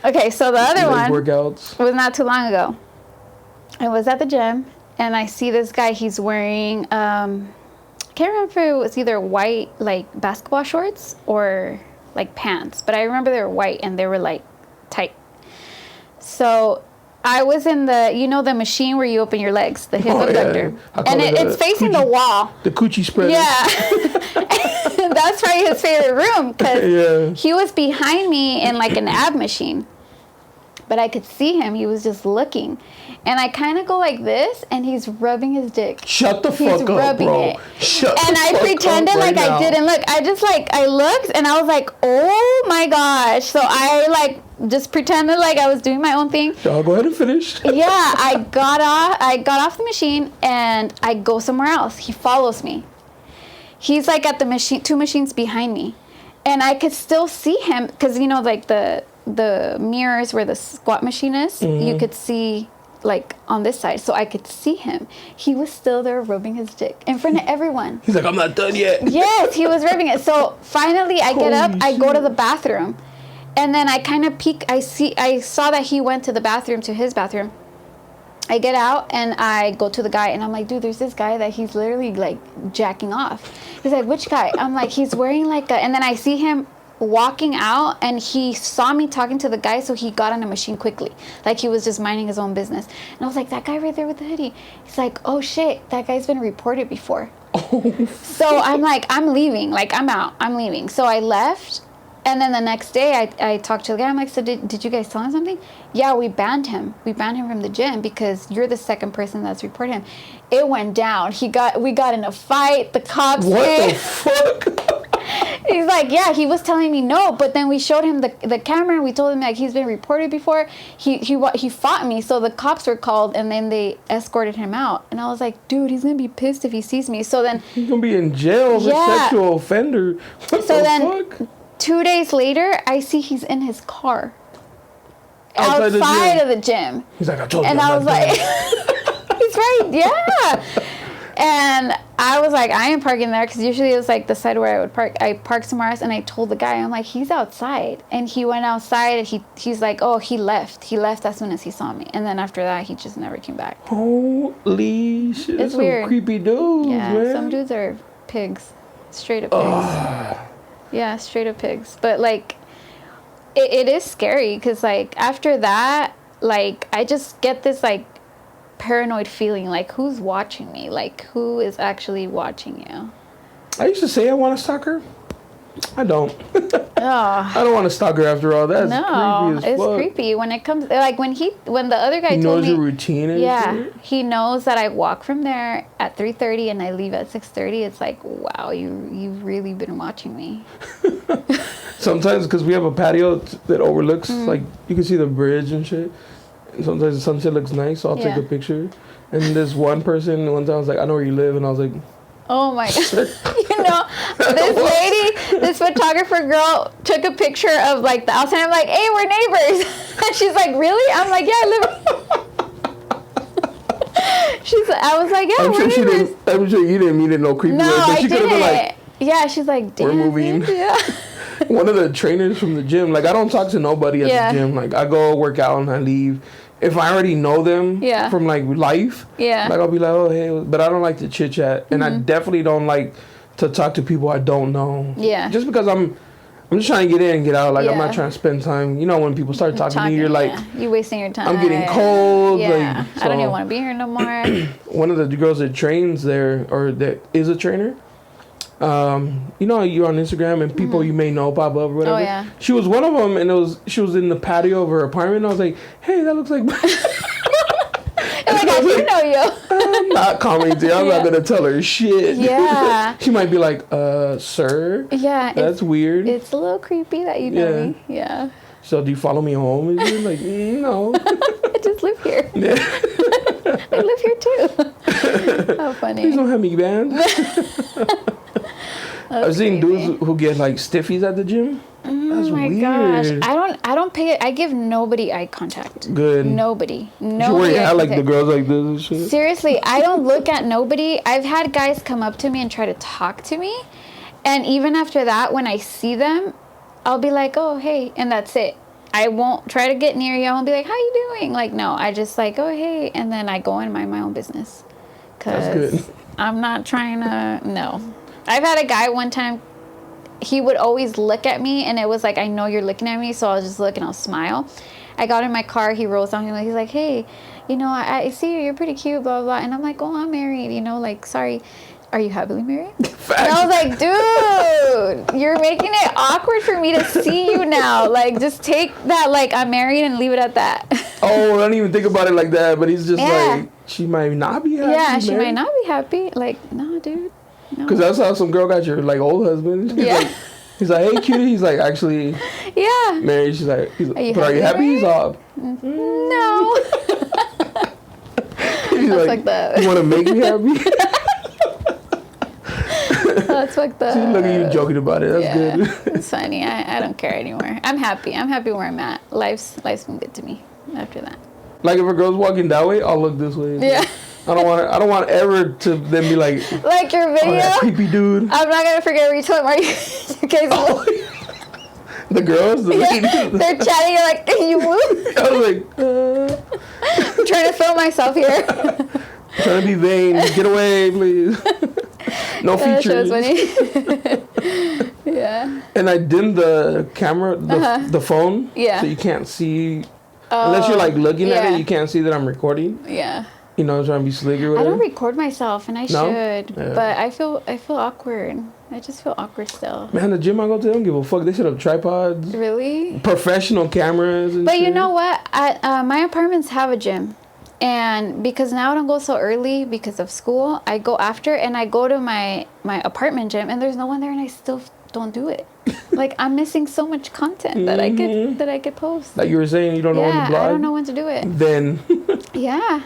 Okay, so the other one workouts. was not too long ago. I was at the gym, and I see this guy. He's wearing, I can't remember if it was either white, like, basketball shorts or, like, pants. But I remember they were white, and they were, like, tight. So I was in the machine where you open your legs, the hip abductor. Yeah. And it's facing the wall. The coochie spreader. Yeah. That's probably his favorite room, because he was behind me in, like, an ab machine. But I could see him. He was just looking. And I kind of go like this, and he's rubbing his dick. Shut the fuck up, bro. It. And I pretended like I didn't look. I just, like, I looked, and I was like, oh, my gosh. So I, like, just pretended like I was doing my own thing. Y'all go ahead and finish. Yeah, I got off the machine, and I go somewhere else. He follows me. He's, like, at the machine, 2 machines behind me. And I could still see him, because, you know, like, the mirrors where the squat machine is, you could see, like, on this side. So I could see him. He was still there rubbing his dick in front of everyone. He's like, I'm not done yet. Yes, he was rubbing it. So finally I get up, I go to the bathroom. And then I kind of peek, I saw that he went to the bathroom, to his bathroom. I get out, and I go to the guy, and I'm like, dude, there's this guy that he's literally, like, jacking off. He's like, which guy? I'm like, he's wearing, like, and then I see him walking out, and he saw me talking to the guy, so he got on a machine quickly, like he was just minding his own business. And I was like, that guy right there with the hoodie. He's like, oh shit, that guy's been reported before. So I'm like, I'm leaving, like I'm out, I'm leaving. So I left, and then the next day I talked to the guy. I'm like, so did you guys tell him something? Yeah, we banned him from the gym because you're the second person that's reported him. It went down. We got in a fight. The cops What the fuck? He's like, yeah, he was telling me no, but then we showed him the camera, and we told him like he's been reported before. He fought me, so the cops were called, and then they escorted him out. And I was like, dude, he's gonna be pissed if he sees me. So then He's gonna be in jail for sexual offender. What so the then fuck? 2 days later, I see he's in his car Outside of the gym. He's like, I told you. And I'm I was not like, doing he's right, yeah. And I was like, I am parking there, because usually it was like the side where I would park. I parked somewhere else, and I told the guy, I'm like, he's outside. And he went outside, and he's like, oh, he left. He left as soon as he saw me. And then after that, he just never came back. Holy shit. It's That's weird. Some creepy dudes, Yeah, man. some dudes are pigs. Straight up pigs. Yeah, straight up pigs. But like, it is scary, because like after that, like I just get this like paranoid feeling, like who's watching me, like who is actually watching you. I used to say I want to stalk her. I don't. Oh I don't want to stalk her after all. That's no, creepy as it's fuck. creepy when it comes, like when the other guy He told knows me your routine and yeah, shit. he knows that I walk from there at 3:30 and I leave at 6:30. It's like, wow, you've really been watching me. Sometimes, because we have a patio that overlooks, Mm-hmm. like, you can see the bridge and shit. And sometimes the sunset looks nice, so I'll take Yeah. a picture. And this one person, one time, was like, I know where you live. And I was like, Oh my god. You know, this photographer girl took a picture of like the outside. I'm like, hey, we're neighbors. And she's like, really? I'm like, yeah, I live. I was like, yeah, we're neighbors. I'm sure you didn't mean it no creepy No, way. But I she could have been like, didn't. Yeah, she's like, damn. we're moving. Yeah. One of the trainers from the gym, like, I don't talk to nobody at Yeah. the gym. Like, I go work out and I leave. If I already know them Yeah. from, like, life, Yeah. like, I'll be like, oh, hey. But I don't like to chit-chat. And I definitely don't like to talk to people I don't know. Yeah. Just because I'm just trying to get in and get out. Like, I'm Yeah. not trying to spend time. You know, when people start talking to you, you're like, yeah. You wasting your time. I'm getting cold. Yeah. Like, I don't so- even want to be here no more. one of the girls that trains there, or that is a trainer, you know, you're on Instagram and people you may know pop up or whatever. Oh, yeah. She was one of them, and she was in the patio of her apartment. I was like, hey, that looks like. Oh my god, you know you. I'm not commenting. I'm not gonna tell her shit. Yeah. She might be like, sir. Yeah. That's weird. It's a little creepy that you know me. Yeah. So do you follow me home? Is it like, no? I just live here. Yeah. I live here too. How funny. Please don't have me banned. I've seen dudes who get like stiffies at the gym. That's Oh my weird. gosh. I don't pay it. I give nobody eye contact. Good. Nobody. You Nobody. wear eye hat like the contact. girls like this and shit. Seriously, I don't look at nobody. I've had guys come up to me and try to talk to me. And even after that, when I see them, I'll be like, oh, hey. And that's it. I won't try to get near you. I won't be like, how you doing? Like, no. I just like, oh, hey. And then I go and mind my own business. That's good. Because I'm not trying to, no. I've had a guy one time, he would always look at me, and it was like, I know you're looking at me, so I'll just look and I'll smile. I got in my car, he rolls down, he's like, hey, you know, I see you, you're pretty cute, blah, blah, blah. And I'm like, oh, I'm married, you know, like, sorry, are you happily married? And I was like, dude, you're making it awkward for me to see you now. Like, just take that, like, I'm married, and leave it at that. Oh, I don't even think about it like that, but he's just Yeah. like, she might not be happy. Yeah, she might not be happy. Like, no, dude. No. Because that's how some girl got your like old husband. Yeah. He's like, hey, cutie. He's like, actually Yeah. married. She's like, but are you happy? married? He's all. No. He's That's like that. You want to make me happy? That's like the. See, look at you joking about it. That's good. It's funny. I don't care anymore. I'm happy. I'm happy where I'm at. Life's been good to me after that. Like if a girl's walking that way, I'll look this way. Yeah. I don't want ever to then be like, Like your oh, video. that creepy dude. I'm not gonna forget where you told me. Are you guys? The girls, the ladies. They're chatting. You're like, can you move? I was like, I'm trying to film myself here. trying to be vain. Get away, please. No That features. show's funny. Yeah. And I dimmed the camera, the phone. Yeah. So you can't see, unless you're like looking at it, you can't see that I'm recording. Yeah. You know, trying to be slick or whatever. I don't record myself, and I should, Yeah. but I feel awkward. I just feel awkward still. Man, the gym I go to, they don't give a fuck. They set up tripods. Really? Professional cameras and But shit. you know what? My apartments have a gym. And because now I don't go so early because of school, I go after, and I go to my apartment gym, and there's no one there, and I still don't do it. Like, I'm missing so much content that I could post. Like you were saying, you don't know when to blog? I don't know when to do it. Then. Yeah.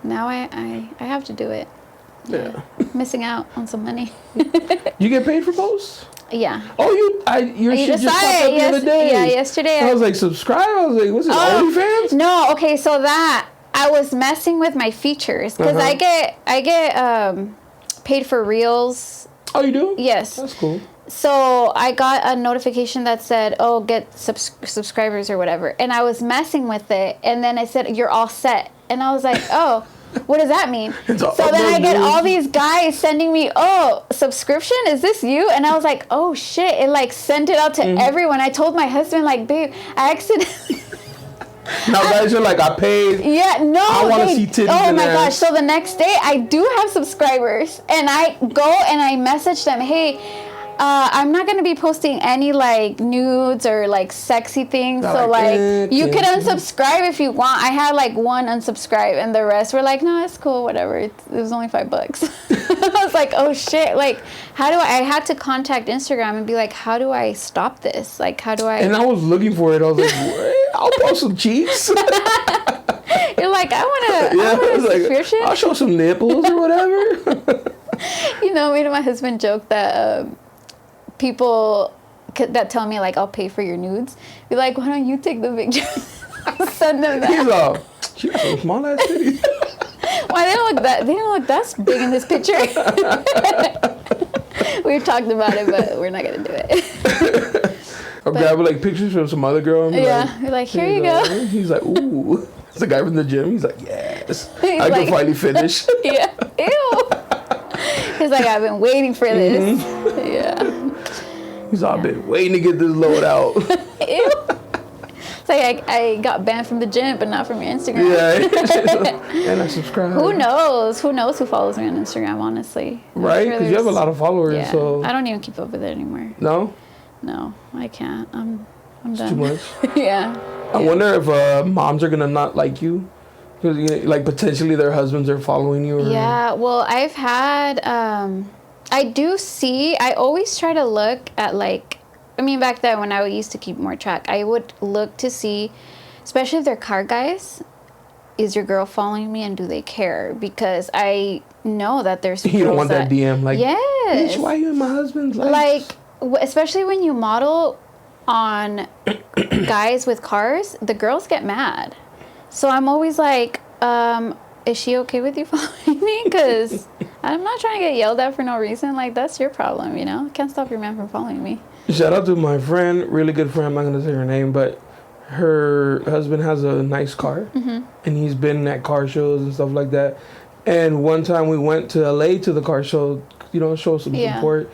Now I have to do it. Yeah. Missing out on some money. You get paid for posts? Yeah. Oh, your shit just popped up the other day. Yeah, yesterday. I was like, subscribe? I was like, what's it, OnlyFans? No, okay, so that, I was messing with my features, because I get paid for reels. Oh, you do? Yes. That's cool. So I got a notification that said, oh, get subscribers or whatever. And I was messing with it. And then it said, you're all set. And I was like, oh, what does that mean? So then I get all these guys sending me, oh, subscription? Is this you? And I was like, oh, shit. It, like, sent it out to everyone. I told my husband, like, babe, I accidentally... Now guys are like, I paid. Yeah, no. I want to see titties. Oh my gosh. So the next day, I do have subscribers. And I go and I message them, hey, I'm not going to be posting any, like, nudes or, like, sexy things. So, like, you can unsubscribe if you want. I had, like, one unsubscribe, and the rest were like, no, it's cool, whatever. It was only $5. I was like, oh, shit. Like, how do I had to contact Instagram and be like, how do I stop this? Like, how do I... And I was looking for it. I was like, what? I'll post some cheeks. You're like, I want a subscription. I'll show some nipples or whatever. You know, me and my husband joked that... people that tell me, like, I'll pay for your nudes, be like, why don't you take the picture? Send them that. He's all, she got some small ass titties. Why they don't look that big in this picture. We've talked about it, but we're not gonna do it. I'll grab like pictures from some other girl. And you're like, here you go. He's like, ooh. It's the guy from the gym. He's like, yes. I like, can finally finish. Yeah. Ew. He's like, I've been waiting for this. Yeah. He's all, I've been waiting to get this load out. Ew. It's like I got banned from the gym, but not from your Instagram. Yeah. And I subscribe. Who knows? Who knows who follows me on Instagram, honestly. Right? Because you have a lot of followers. Yeah. So I don't even keep up with it anymore. No? No, I can't. I'm It's done. too much. Yeah. I wonder if moms are going to not like you. Because, like, potentially their husbands are following you. Or... Yeah, well, I've had... I always try to look at, like... I mean, back then when I used to keep more track, I would look to see, especially if they're car guys, is your girl following me and do they care? Because I know that there's You don't want that DM, like, yes. bitch, why are you in my husband's life? Like, especially when you model on guys with cars, the girls get mad. So I'm always like, is she okay with you following me? Because I'm not trying to get yelled at for no reason. Like, that's your problem, you know? Can't stop your man from following me. Shout out to my friend, really good friend. I'm not going to say her name, but her husband has a nice car. Mm-hmm. And he's been at car shows and stuff like that. And one time we went to LA to the car show, you know, show some support.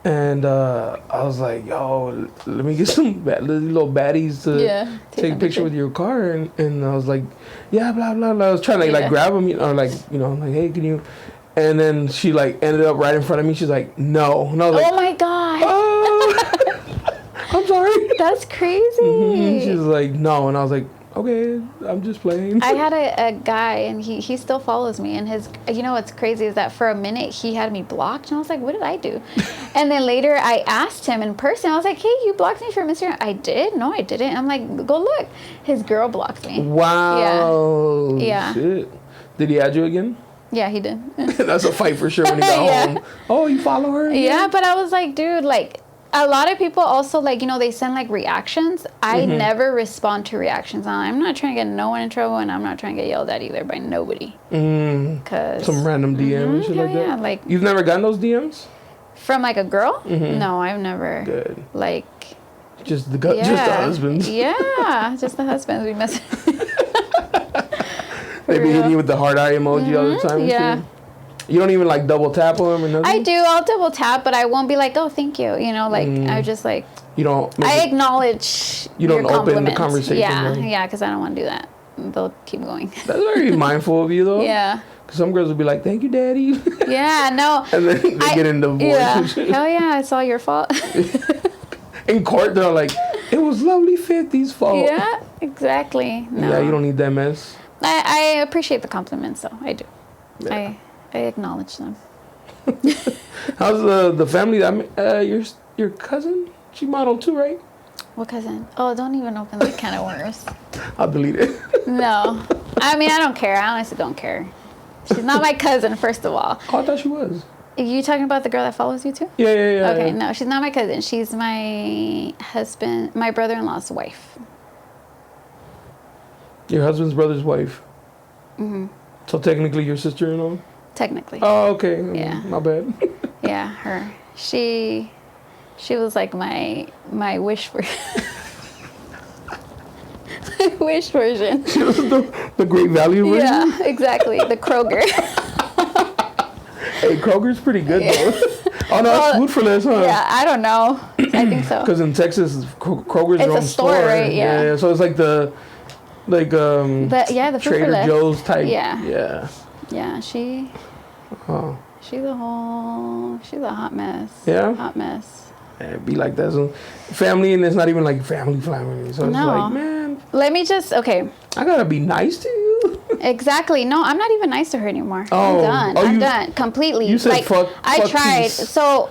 And I was like, yo, let me get some little baddies to take a picture with your car. And I was like, yeah, blah, blah, blah. I was trying to like grab him, or like, you know, like, hey, can you? And then she like ended up right in front of me. She's like, no. And I was like, oh my God. Oh, I'm sorry. That's crazy. Mm-hmm. She's like, no. And I was like, okay, I'm just playing. I had a guy, and he still follows me. And his, you know what's crazy is that for a minute he had me blocked, and I was like, what did I do? And then later I asked him in person. I was like, hey, you blocked me from Instagram. I did? No, I didn't. I'm like, go look. His girl blocked me. Wow. Yeah. Shit. Did he add you again? Yeah, he did. That's a fight for sure when he got home. Oh, you follow her? Yeah, but I was like, dude, like, a lot of people also, like, you know, they send, like, reactions. I never respond to reactions. I'm not trying to get no one in trouble, and I'm not trying to get yelled at either by nobody. Cause some random DM and shit like that? Yeah, like... You've never gotten those DMs? From, like, a girl? No, I've never. Good. Like... Just the husbands? Yeah, just the husbands. We mess... They be hitting you with the heart eye emoji all the time? Yeah. Too? You don't even like double tap on them or nothing? I do. I'll double tap, but I won't be like, oh, thank you. You know, like, I just like... You don't... I acknowledge You don't your open the compliment. conversation. Yeah, though. yeah, because I don't want to do that. They'll keep going. That's very mindful of you, though. Yeah. Because some girls will be like, thank you, daddy. Yeah, no. And then they get in divorce Yeah. and shit. Hell yeah, it's all your fault. In court, they're like, it was lovely 50's fault. Yeah, exactly. No. Yeah, you don't need that mess. I appreciate the compliments, though. I do. Yeah. I acknowledge them. How's the family? I mean, your cousin? She modeled too, right? What cousin? Oh, don't even open that can of worms. I'll delete it. No. I mean, I don't care. I honestly don't care. She's not my cousin, first of all. Oh, I thought she was. Are you talking about the girl that follows you too? Yeah. Okay, Yeah. no, she's not my cousin. She's my husband, my brother-in-law's wife. Your husband's brother's wife. Mm-hmm. So technically your sister-in-law? Technically. Oh, okay. Yeah. My bad. Yeah, her. She was like my wish for my wish version. She was the Great Value version? Yeah, exactly. The Kroger. Hey, Kroger's pretty good, though. Oh, no, it's food for less, huh? Yeah, I don't know. I think so. Because in Texas, Kroger's It's their a own store, right? Yeah. So it's like the food for Trader less. Joe's type. Yeah. Yeah, she's Oh. she's a hot mess. Yeah? Hot mess. Yeah, it'd be like that. So family, and it's not even like family. So it's No. like, man, Let me just, okay. I gotta be nice to you. Exactly. No, I'm not even nice to her anymore. Oh. I'm done. I'm done. Completely. You said like, fuck I tried. peace. So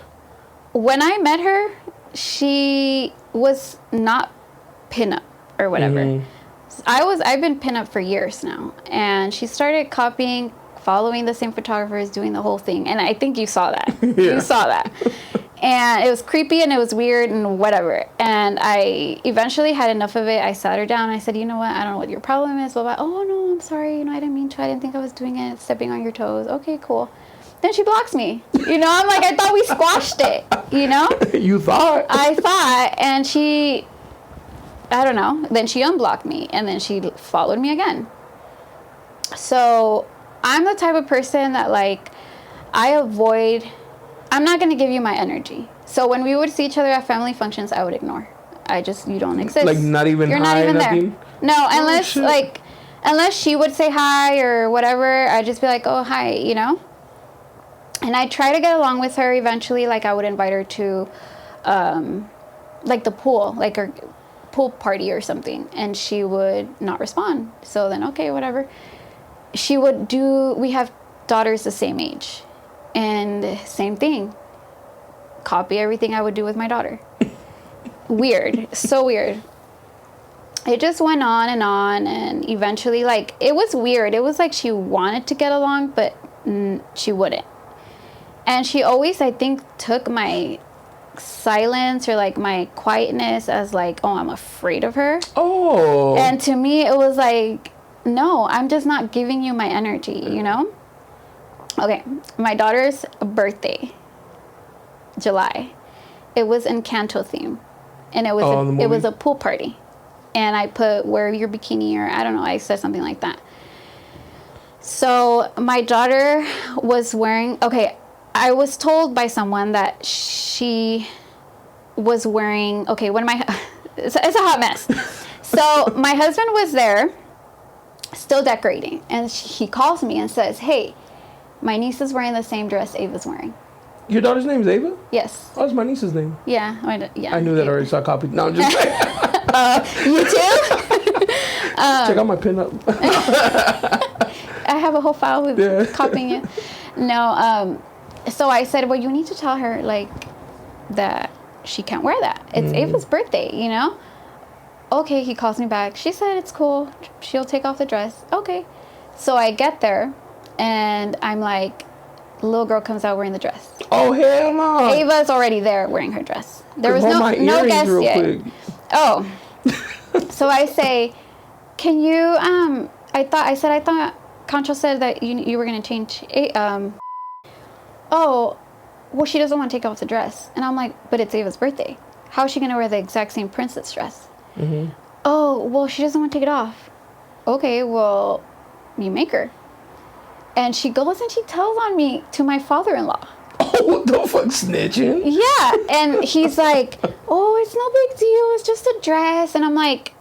when I met her, she was not pinup or whatever. Mm-hmm. I've been pinup for years now. And she started copying, following the same photographers, doing the whole thing. And I think you saw that. Yeah. You saw that. And it was creepy and it was weird and whatever. And I eventually had enough of it. I sat her down and I said, you know what? I don't know what your problem is. Blah, blah. Oh, no, I'm sorry. I didn't mean to. I didn't think I was doing it. Stepping on your toes. Okay, cool. Then she blocks me. I'm like, I thought we squashed it, You thought. I thought. And she, I don't know. Then she unblocked me. And then she followed me again. So I'm the type of person that, like, I'm not going to give you my energy. So when we would see each other at family functions, I would ignore. You don't exist. Like not even You're hi, not even nothing? there. No, unless shit. unless she would say hi or whatever, I'd just be like, oh, hi, And I try to get along with her eventually. Like I would invite her to like the pool, like her pool party or something. And she would not respond. So then, okay, whatever. We have daughters the same age. And same thing. Copy everything I would do with my daughter. Weird. So weird. It just went on, and eventually, like, it was weird. It was like she wanted to get along, but she wouldn't. And she always, I think, took my silence or, like, my quietness as, like, oh, I'm afraid of her. Oh. And to me, it was like, no, I'm just not giving you my energy, Okay, my daughter's birthday, July. It was Encanto theme, and it was a pool party, and I put wear your bikini or I don't know. I said something like that. So my daughter was wearing. Okay, I was told by someone that she was wearing. Okay, it's a hot mess. So my husband was there, still decorating, and he calls me and says, "Hey, my niece is wearing the same dress Ava's wearing." Your daughter's name is Ava? Yes. Oh, it's my niece's name. Yeah. I knew that already, so I copied. No, I'm just You too? check out my pinup. I have a whole file with copying it. No. So I said, well, you need to tell her, like, that she can't wear that. It's Ava's birthday, Okay, he calls me back. She said it's cool. She'll take off the dress. Okay. So I get there. And I'm like, the little girl comes out wearing the dress. Oh, hell no. Ava's already there wearing her dress. There was no guest real yet. Quick. Oh. So I say, can you, I thought Concho said that you were going to change, oh, well, she doesn't want to take off the dress. And I'm like, but it's Ava's birthday. How is she going to wear the exact same princess dress? Mm-hmm. Oh, well, she doesn't want to take it off. Okay, well, you make her. And she goes and she tells on me to my father-in-law. Oh, what the fuck, snitching? Yeah, and he's like, oh, it's no big deal. It's just a dress. And I'm like,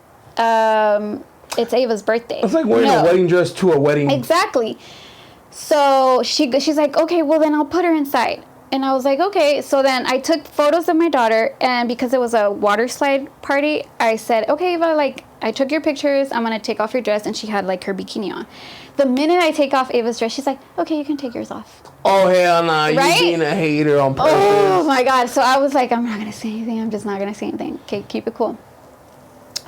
it's Ava's birthday. It's like wearing a wedding dress to a wedding. Exactly. So she's like, okay, well then I'll put her inside. And I was like, okay. So then I took photos of my daughter, and because it was a water slide party, I said, okay, Ava, like, I took your pictures. I'm going to take off your dress. And she had, like, her bikini on. The minute I take off Ava's dress, she's like, okay, you can take yours off. Oh, hell nah. Right? You being a hater on purpose. Oh, my God. So I was like, I'm not going to say anything. I'm just not going to say anything. Okay, keep it cool.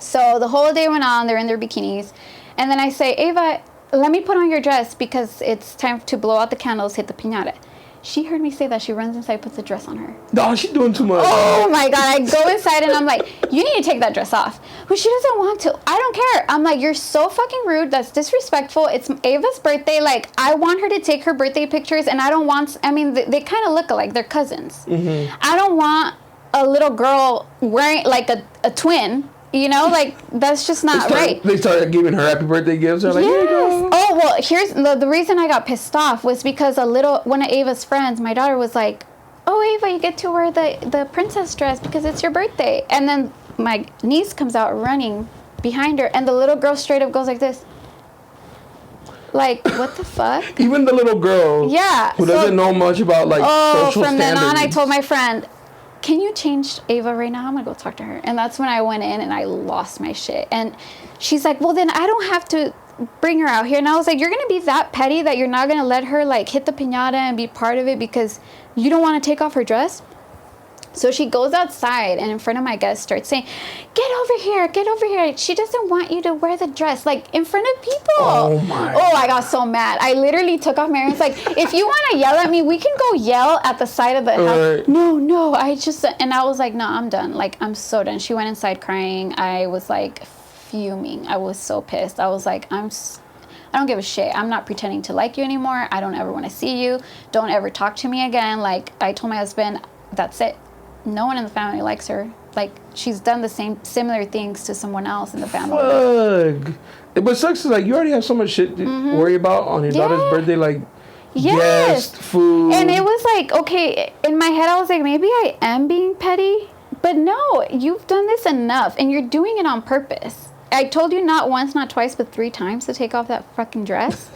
So the whole day went on. They're in their bikinis. And then I say, Ava, let me put on your dress because it's time to blow out the candles, hit the piñata. She heard me say that. She runs inside, puts the dress on her. No, she's doing too much. Oh, my God. I go inside, and I'm like, you need to take that dress off. Well, she doesn't want to. I don't care. I'm like, you're so fucking rude. That's disrespectful. It's Ava's birthday. Like, I want her to take her birthday pictures, and I don't want... I mean, they kind of look alike. They're cousins. Mm-hmm. I don't want a little girl wearing, like, a twin... You know, like, that's just not right. They started giving her happy birthday gifts. They're like, here you go. Oh, well, here's the reason I got pissed off was because one of Ava's friends, my daughter, was like, oh, Ava, you get to wear the princess dress because it's your birthday. And then my niece comes out running behind her, and the little girl straight up goes like this. Like, what the fuck? Even the little girl who doesn't know much about, like, social standards. From then on, I told my friend, can you change Ava right now? I'm going to go talk to her. And that's when I went in and I lost my shit. And she's like, well, then I don't have to bring her out here. And I was like, you're going to be that petty that you're not going to let her, like, hit the piñata and be part of it because you don't want to take off her dress? So she goes outside and in front of my guests starts saying, get over here, get over here. She doesn't want you to wear the dress, like, in front of people. Oh, my. Oh, I got so mad. I literally took off my earrings. Like, if you want to yell at me, we can go yell at the side of the house. Right. No, and I was like, no, I'm done. Like, I'm so done. She went inside crying. I was, like, fuming. I was so pissed. I was like, I don't give a shit. I'm not pretending to like you anymore. I don't ever want to see you. Don't ever talk to me again. Like, I told my husband, that's it. No one in the family likes her. Like, she's done the similar things to someone else in the family. Fuck. But sucks is, like, you already have so much shit to worry about on your daughter's birthday, like, guests, food. And it was like, okay, in my head I was like, maybe I am being petty. But no, you've done this enough, and you're doing it on purpose. I told you not once, not twice, but 3 times to take off that fucking dress.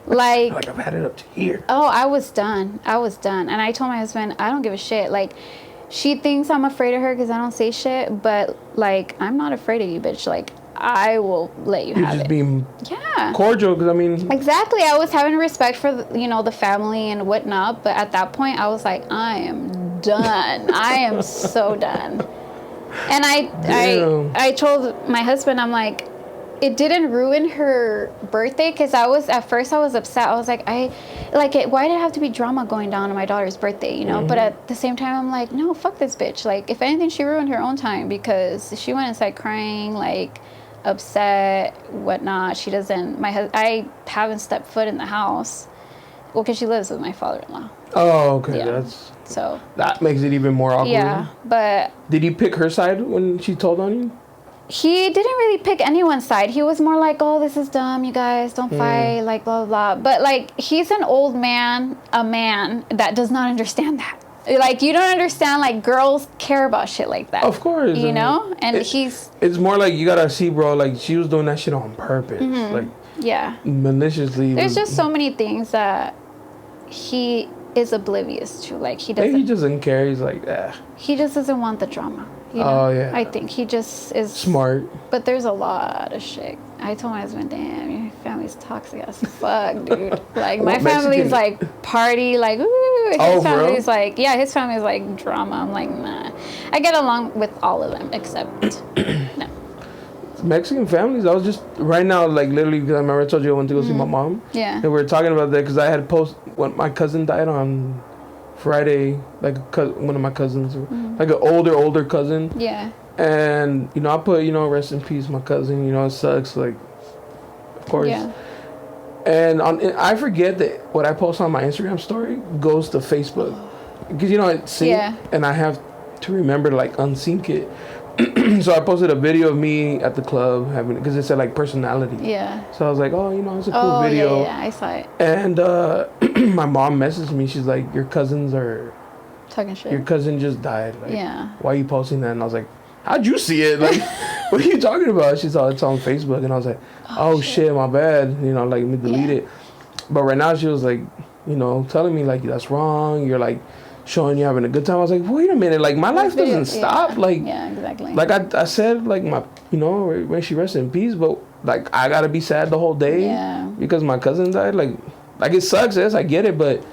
Like, I've had it up to here. Oh, I was done. And I told my husband, I don't give a shit. Like, she thinks I'm afraid of her because I don't say shit, but, like, I'm not afraid of you, bitch. Like, I will let you have it. You're just being cordial, because, I mean... Exactly. I was having respect for, the family and whatnot, but at that point, I was like, I am done. I am so done. And I told my husband, I'm like, it didn't ruin her birthday because at first I was upset. I was like, why did it have to be drama going down on my daughter's birthday, you know? Mm-hmm. But at the same time, I'm like, no, fuck this bitch. Like, if anything, she ruined her own time because she went inside crying, like, upset, whatnot. She doesn't, I haven't stepped foot in the house. Well, because she lives with my father-in-law. Oh, okay. Yeah. That makes it even more awkward. Yeah, but... Did he pick her side when she told on you? He didn't really pick anyone's side. He was more like, oh, this is dumb, you guys, don't fight, like, blah, blah, blah. But, like, he's an old man, a man that does not understand that. Like, you don't understand, like, girls care about shit like that. Of course. You know? And It's more like, you gotta see, bro, like, she was doing that shit on purpose. Mm-hmm. Like, yeah. Maliciously. There's just so many things that he is oblivious to. Like, he doesn't... Maybe he doesn't care. He's like, He just doesn't want the drama. You know? Oh, yeah. I think he just is... Smart. But there's a lot of shit. I told my husband, damn, your family's toxic as fuck, dude. Like, my family's like party, like, ooh. His family's like, his family's like drama. I'm like, nah. I get along with all of them except, no. Mexican families, I was just, right now, like, literally, because I remember I told you I went to go see my mom. Yeah. And we were talking about that because I had when my cousin died on Friday, like, one of my cousins, like an older cousin. Yeah. And, I put, rest in peace, my cousin, it sucks, like, of course. Yeah. And I forget that what I post on my Instagram story goes to Facebook. Because, it's sync, and I have to remember to, like, unsync it. So I posted a video of me at the club having, because it said like personality. Yeah. So I was like, oh, it's a cool video. Yeah, I saw it. And my mom messaged me. She's like, your cousins are Talking shit. your cousin just died. Like, Yeah. why are you posting that? And I was like, how'd you see it? Like, what are you talking about? She's all, it's on Facebook. And I was like, oh shit, my bad. Like, let me delete it. But right now she was like, telling me like, that's wrong. You're like showing you having a good time. I was like, wait a minute. Like, my life doesn't stop. Like, yeah, exactly. Like I said, like my, when she rests in peace, but like I gotta be sad the whole day because my cousin died. Like it sucks. Yes, I get it, but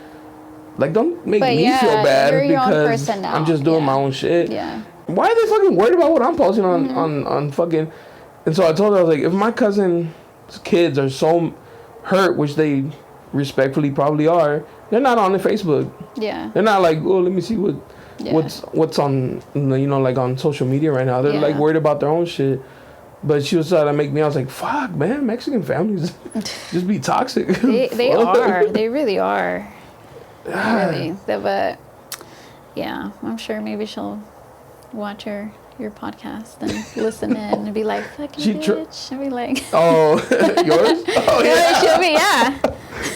like don't make me feel bad because I'm just doing my own shit. Yeah. Why are they fucking worried about what I'm posting on fucking? And so I told her, I was like, if my cousin's kids are so hurt, which they respectfully probably are, they're not on the Facebook. Yeah. They're not like, oh, let me see what's on, like on social media right now. They're like worried about their own shit. But she was trying to make me, I was like, fuck, man, Mexican families just be toxic. They are. They really are. Really. But yeah, I'm sure maybe she'll watch your podcast and listen in and be like, fucking bitch. And be like, oh, yours? Oh, yeah. She'll be,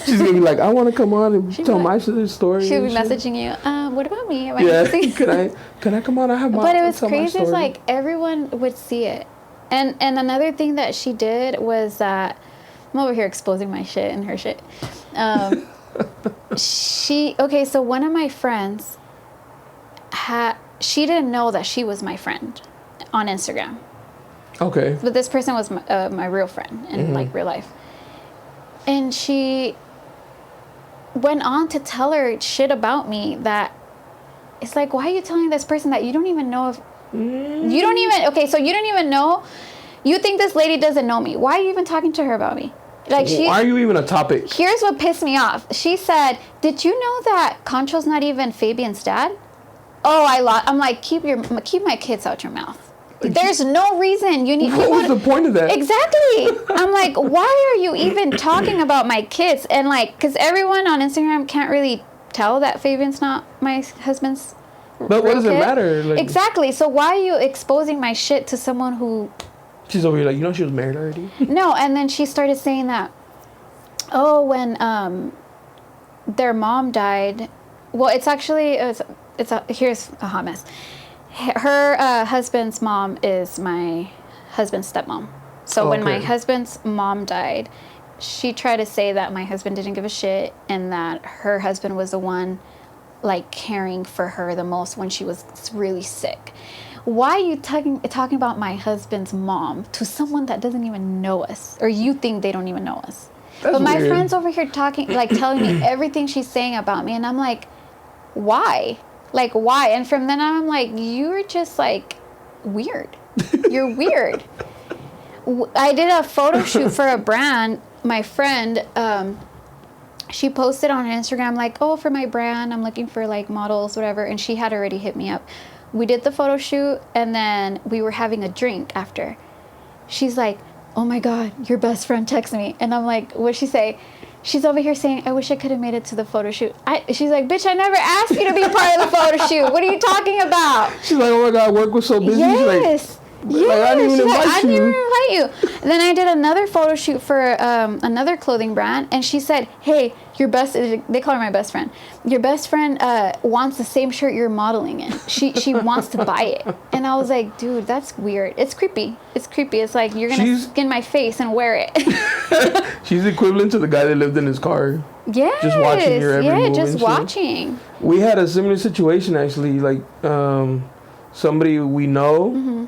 She's going to be like, I want to come on and tell my story. She'll be messaging you, what about me? Am I Can I come on? I have my But it was crazy. It's like everyone would see it. And another thing that she did was that, I'm over here exposing my shit and her shit. So one of my friends she didn't know that she was my friend on Instagram. Okay. But this person was my real friend in like real life. And she went on to tell her shit about me that it's like, why are you telling this person that you don't even know if you don't even know, you think this lady doesn't know me. Why are you even talking to her about me? Like why are you even a topic? Here's what pissed me off. She said, did you know that Concho's not even Fabian's dad? Oh, I'm like, keep my kids out your mouth. There's no reason you need. What was the point of that? Exactly. I'm like, why are you even talking about my kids? And like, because everyone on Instagram can't really tell that Fabian's not my husband's. But what does it matter? Like, exactly. So why are you exposing my shit to someone who? She's over here like, she was married already. No, and then she started saying that. Oh, when their mom died. Well, it's actually here's a hot mess. Her husband's mom is my husband's stepmom. So when my husband's mom died, she tried to say that my husband didn't give a shit and that her husband was the one like caring for her the most when she was really sick. Why are you talking about my husband's mom to someone that doesn't even know us, or you think they don't even know us? That's but my weird. Friend's over here talking, like telling me everything she's saying about me, and I'm like, why? Like, why? And from then on, I'm like, you're just like weird. You're weird. I did a photo shoot for a brand. My friend, she posted on Instagram like, oh, for my brand, I'm looking for like models, whatever. And she had already hit me up. We did the photo shoot, and then we were having a drink after. She's like, oh my God, your best friend texted me. And I'm like, what'd she say? She's over here saying, I wish I could have made it to the photo shoot. She's like, bitch, I never asked you to be a part of the photo shoot. What are you talking about? She's like, oh my God, work was so busy. Yes. Like, I didn't even invite you. Then I did another photo shoot for another clothing brand, and she said, hey, they call her my best friend. Your best friend wants the same shirt you're modeling in. She wants to buy it. And I was like, dude, that's weird. It's creepy. It's like, you're going to skin my face and wear it. She's equivalent to the guy that lived in his car. Yeah. Just watching your every move. Yeah, just watching. We had a similar situation, actually. Like, somebody we know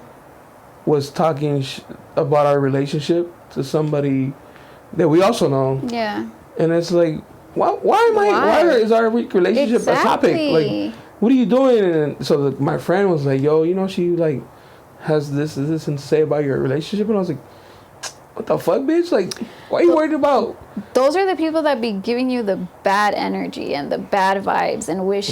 was talking about our relationship to somebody that we also know. Yeah. And it's like, why is our relationship a topic? Like, what are you doing? And so my friend was like, yo, she like has this and say about your relationship. And I was like, what the fuck, bitch? Like, why are you worried about? Those are the people that be giving you the bad energy and the bad vibes and wish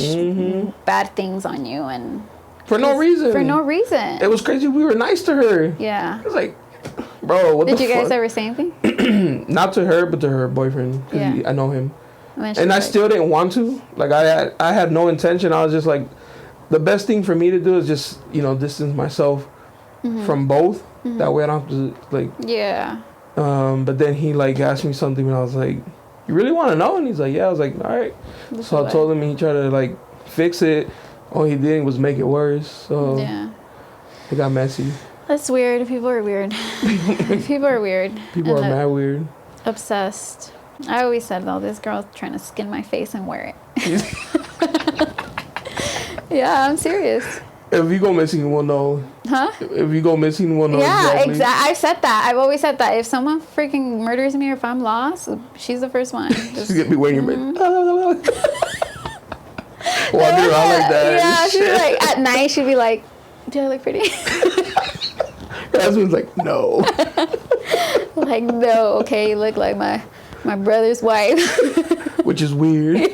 bad things on you and for no reason. For no reason. It was crazy. We were nice to her. Yeah. It was like, bro, what the fuck? Did you guys ever say anything? Not to her, but to her boyfriend. Yeah. I know him. And I still didn't want to. Like, I had no intention. I was just like, the best thing for me to do is just, distance myself from both. That way I don't have to like. Yeah. But then he like asked me something and I was like, "You really want to know?" And he's like, "Yeah." I was like, "All right." So I told him, he tried to like fix it. All he did was make it worse. So yeah, it got messy. that's weird. People are weird. People are weird. People are mad weird. Obsessed. I always said though, this girl's trying to skin my face and wear it. Yeah, I'm serious. If you go missing, we'll know. Huh? If you go missing, we'll know. Yeah, exactly. I've said that. I've always said that. If someone freaking murders me or if I'm lost, she's the first one. She's gonna be wearing your walking around like that. Yeah, she's like, at night, she'd be like, do I look pretty? Her husband's like, no. Like, no, okay, you look like my brother's wife. Which is weird.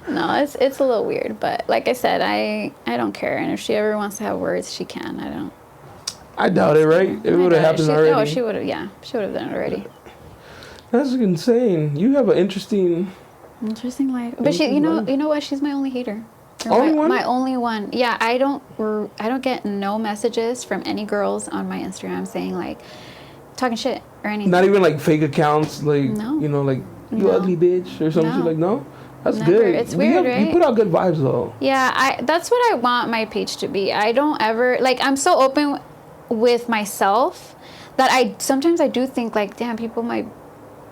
No, it's a little weird, but like I said, I don't care. And if she ever wants to have words, she can. I doubt it, right? It would have happened already. No, she would have. Yeah, she would have done it already. That's insane. You have an interesting life. But you know what? She's my only hater. Only one? My only one. Yeah, I don't get no messages from any girls on my Instagram saying like talking shit or anything. Not even like fake accounts, like No. Like you ugly bitch or something. No. Like no. That's Never. good. It's weird, right? You put out good vibes though. Yeah, that's what I want my page to be. I don't ever I'm so open with myself that sometimes I do think like, damn, people might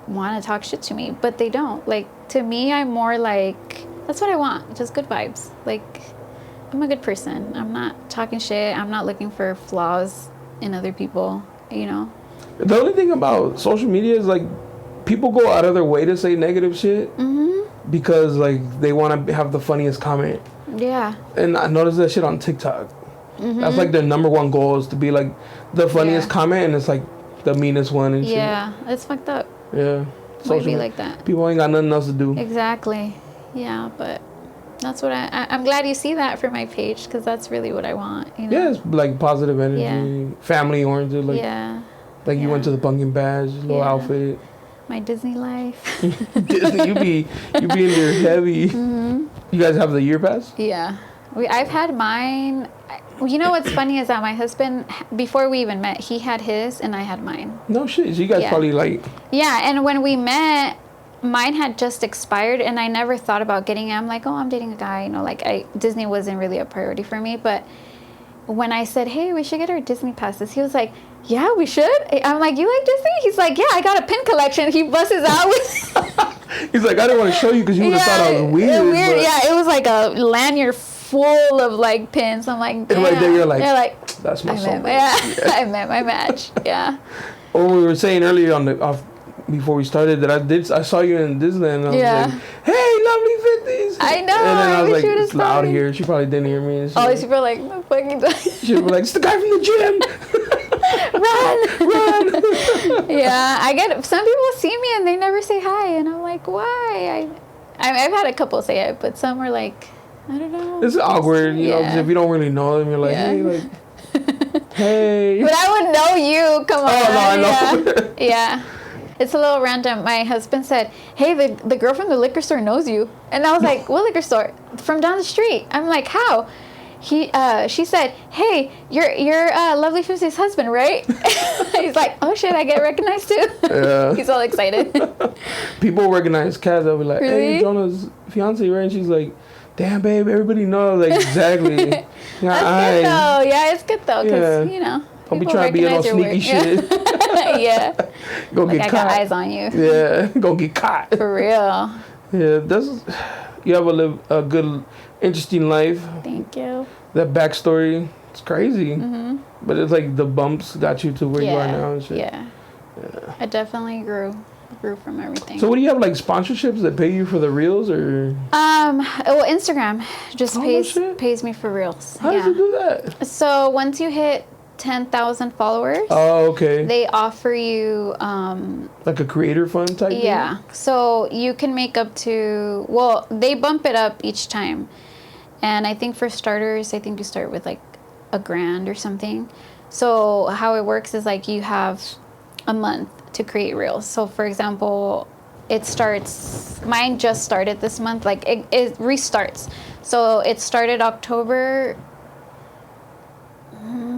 want to talk shit to me, but they don't. Like, to me, I'm more like, that's what I want, just good vibes. Like, I'm a good person. I'm not talking shit. I'm not looking for flaws in other people, The only thing about social media is like people go out of their way to say negative shit because like they want to have the funniest comment. Yeah. And I noticed that shit on TikTok. That's like their number one goal is to be like the funniest comment, and it's like the meanest one and shit. Yeah, it's fucked up. Yeah. Might be like that. People ain't got nothing else to do. Exactly. Yeah, but that's what I'm glad you see that for my page, because that's really what I want. Yeah, it's like positive energy, family oriented. Like, like you went to the pumpkin badge, little outfit. My Disney life. Disney, you be in there heavy. You guys have the year pass? Yeah, I've had mine. You know what's funny is that my husband, before we even met, he had his and I had mine. No shit. So you guys probably like. Yeah, and when we met, mine had just expired, and I never thought about getting it. I'm like, oh, I'm dating a guy. Disney wasn't really a priority for me. But when I said, hey, we should get our Disney passes, he was like, yeah, we should. I'm like, you like Disney? He's like, yeah, I got a pin collection. He busts out with. He's like, I didn't want to show you because you would have thought I was weird. Weird. Yeah, it was like a lanyard full of like pins. I'm like, damn. And right there, you're like, that's my soulmate. Yeah, I met my match. Yeah. Well, we were saying earlier before we started that I saw you in Disneyland. And I was like, hey, lovely 50s. I know. And then I was like, it's loud here. She probably didn't hear me. All these people are like, no fucking. She was like, it's the guy from the gym. Run. Yeah, some people see me and they never say hi, and I'm like, why? I've had a couple say it, but some are like, I don't know. It's awkward, you know, because if you don't really know them, you're like, hey, like, hey. But I would know you. Come on. Oh, no, I know. Yeah. It's a little random. My husband said, hey, the girl from the liquor store knows you. And I was like, what liquor store? From down the street. I'm like, how? She said, hey, you're Lovely 50's husband, right? He's like, oh shit, I get recognized too. Yeah. He's all excited. People recognize Kaz. They'll be like, really? hey, Jonah's fiance, right? And she's like, damn, babe, everybody knows. Like, exactly. That's good though. Yeah, it's good though, because, don't be trying to be on sneaky shit. Yeah. Go get caught. I got eyes on you. Yeah, go get caught. For real. Yeah, you have a good, interesting life. Thank you. That backstory, it's crazy. But it's like the bumps got you to where you are now and shit. Yeah. I definitely grew from everything. So what do you have, like sponsorships that pay you for the reels or? Well, Instagram just pays me for reels. How does it do that? So once you hit 10,000 followers, they offer you like a creator fund type thing? So you can make up to, well, they bump it up each time, and I think for starters, you start with like $1,000 or something. So how it works is like you have a month to create reels. So for example, mine just started this month, like it restarts. So it started October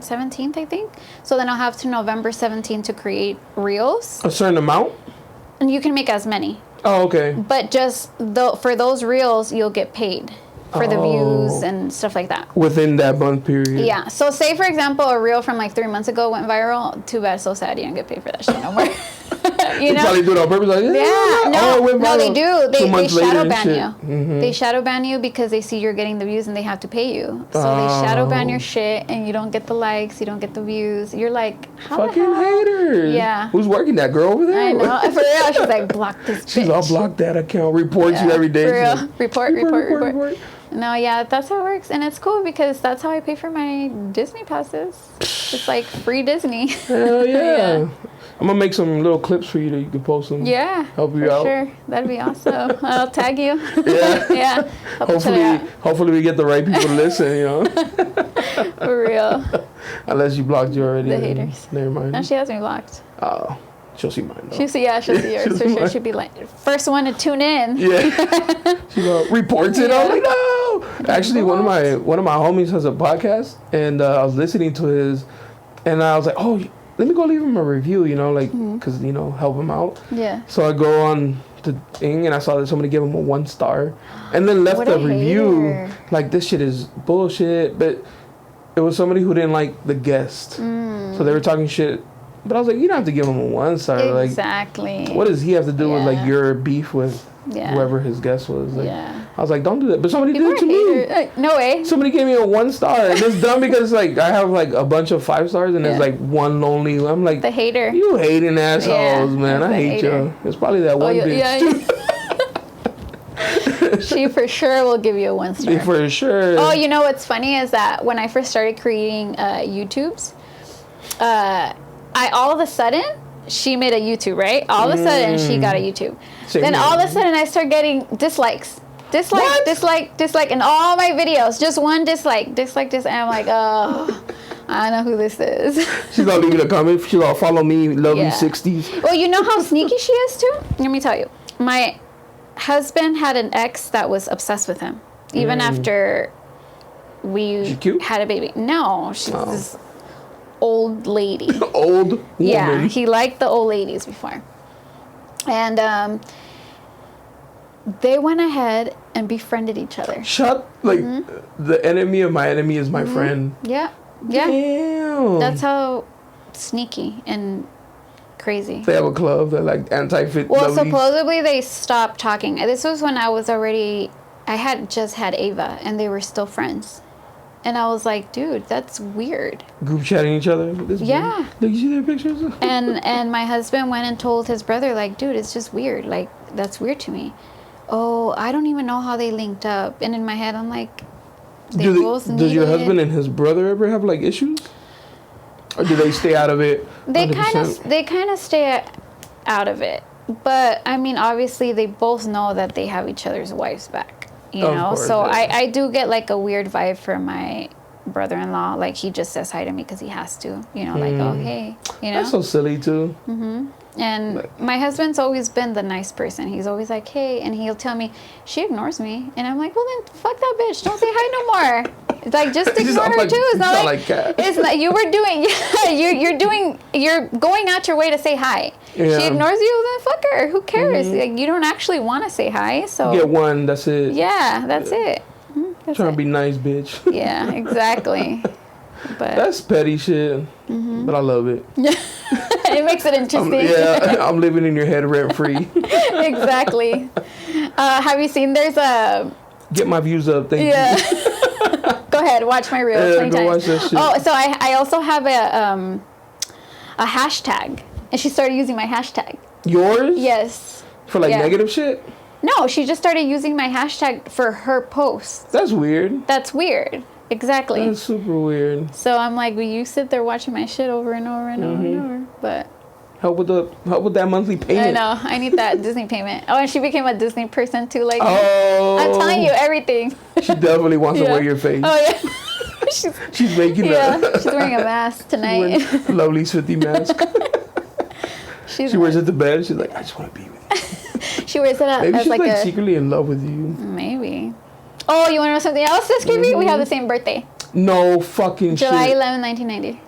17th, I think. So then I'll have to November 17th to create reels. A certain amount? And you can make as many. Oh, okay. But just for those reels, you'll get paid for the views and stuff like that. Within that month period. Yeah. So say, for example, a reel from like 3 months ago went viral. Too bad, so sad you don't get paid for that shit no more. You know? Probably do it on purpose. Like, No, they do. They shadow ban you. Mm-hmm. They shadow ban you because they see you're getting the views and they have to pay you. So they shadow ban your shit and you don't get the likes, you don't get the views. You're like, how fucking the hell? haters. Yeah. Who's working that girl over there? I know. For real, she's like, block this bitch. She's all block that account. Reports you every day. For real. Like, Report. No, yeah, that's how it works. And it's cool because that's how I pay for my Disney passes. It's like free Disney. Hell yeah. I'm going to make some little clips for you that you can post them. Yeah. Help you out. Sure. That'd be awesome. I'll tag you. Yeah. Yeah. Hopefully we get the right people to listen, you know. For real. Unless you blocked you already. The haters. Never mind. No, she has me blocked. Oh. She'll see mine though. She'll see yours for sure. She'll be like, first one to tune in. Yeah. She reports it. I'm like, no. Actually, one of my homies has a podcast, and I was listening to his, and I was like, oh, let me go leave him a review, you know, like, because help him out. Yeah. So I go on the thing, and I saw that somebody gave him a 1 star, and then left a review like, this shit is bullshit, but it was somebody who didn't like the guest, so they were talking shit. But I was like, you don't have to give him a 1 star. Exactly. Like, what does he have to do with like your beef with whoever his guest was? Like, I was like, don't do that. But somebody did it to me. No way. Somebody gave me a 1 star, and it's dumb because like I have like a bunch of 5 stars, and there's like one lonely. I'm like, the hater. You hating assholes, man. I hate you. It's probably that one bitch. Yeah. She for sure will give you a 1 star. For sure. Oh, you know what's funny is that when I first started creating YouTubes, I all of a sudden, she made a YouTube, right? All of a sudden, she got a YouTube. Then all of a sudden, I start getting dislikes. Dislike in all my videos. Just one dislike. And I'm like, oh, I know who this is. She's gonna leave me a comment. She's gonna follow me, lovely 60s. Well, you know how sneaky she is too? Let me tell you. My husband had an ex that was obsessed with him. Even after we had a baby. No, she's this old lady. Old woman. Yeah, he liked the old ladies before. And they went ahead and befriended each other. The enemy of my enemy is my friend. Yeah. Damn. That's how sneaky and crazy. They have a club that like anti-fit. Well, supposedly they stopped talking. This was when I had just had Ava, and they were still friends. And I was like, dude, that's weird. Group chatting each other? Yeah. Did you see their pictures? And my husband went and told his brother, like, dude, it's just weird. Like, that's weird to me. Oh, I don't even know how they linked up. And in my head, I'm like, does your husband and his brother ever have, like, issues? Or do they stay out of it? They kind of stay out of it. But, I mean, obviously, they both know that they have each other's wives back. You know, so I do get like a weird vibe from my brother-in-law. Like, he just says hi to me because he has to. You know, like, oh, hey. You know? That's so silly, too. Mm-hmm. And my husband's always been the nice person. He's always like, hey. And he'll tell me, she ignores me. And I'm like, well, then fuck that bitch. Don't say hi no more. It's like, just ignore her, too. It's not like it's not, you were doing, you're going out your way to say hi. Yeah. She ignores you, then fuck her. Who cares? Like, you don't actually want to say hi. So you get one, that's it. Yeah, that's it. Trying to be nice, bitch. Yeah, exactly. But that's petty shit. But I love it. It makes it interesting. I'm living in your head rent free. Exactly. Have you seen there's a... Get my views up, thank you. Go ahead, watch my reel 20 times. Watch that shit. Oh, so I also have a hashtag. And she started using my hashtag. Yours? Yes. For like negative shit? No, she just started using my hashtag for her posts. That's weird. That's weird. Exactly. That's super weird. So I'm like, well, you sit there watching my shit over and over and over and over. But help with that monthly payment. I know. I need that Disney payment. Oh, and she became a Disney person too. Like, I'm telling you everything. She definitely wants to wear your face. Oh yeah. She's making she's wearing a mask tonight. Lovely Swifty mask. She wears it to bed. She's like, I just want to be with you. She wears it maybe as she's like secretly in love with you. Maybe. Oh, you want to know something else that's creepy? We have the same birthday. No fucking July shit. 11, 1990.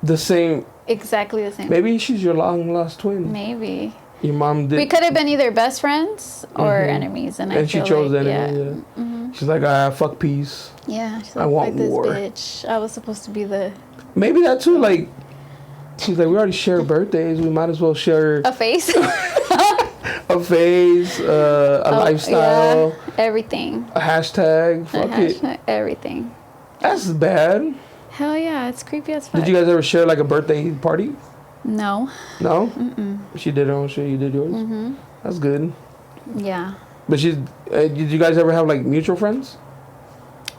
The same. Exactly the same. Maybe she's your long lost twin. Maybe. Your mom did. We could have been either best friends or enemies, and I she feel chose like, the enemy. Yeah. She's like, fuck peace. Yeah, she's I like, want fuck this war. bitch. I was supposed to be the Maybe that too. Like, she's like, we already share birthdays. We might as well share a face, a phase, a lifestyle, yeah, everything, a hashtag. Fuck it. Everything. That's bad. Hell yeah, it's creepy as fuck. Did you guys ever share like a birthday party? No. No. She did her own shit. You did yours. That's good. Yeah. But she's. Did you guys ever have like mutual friends?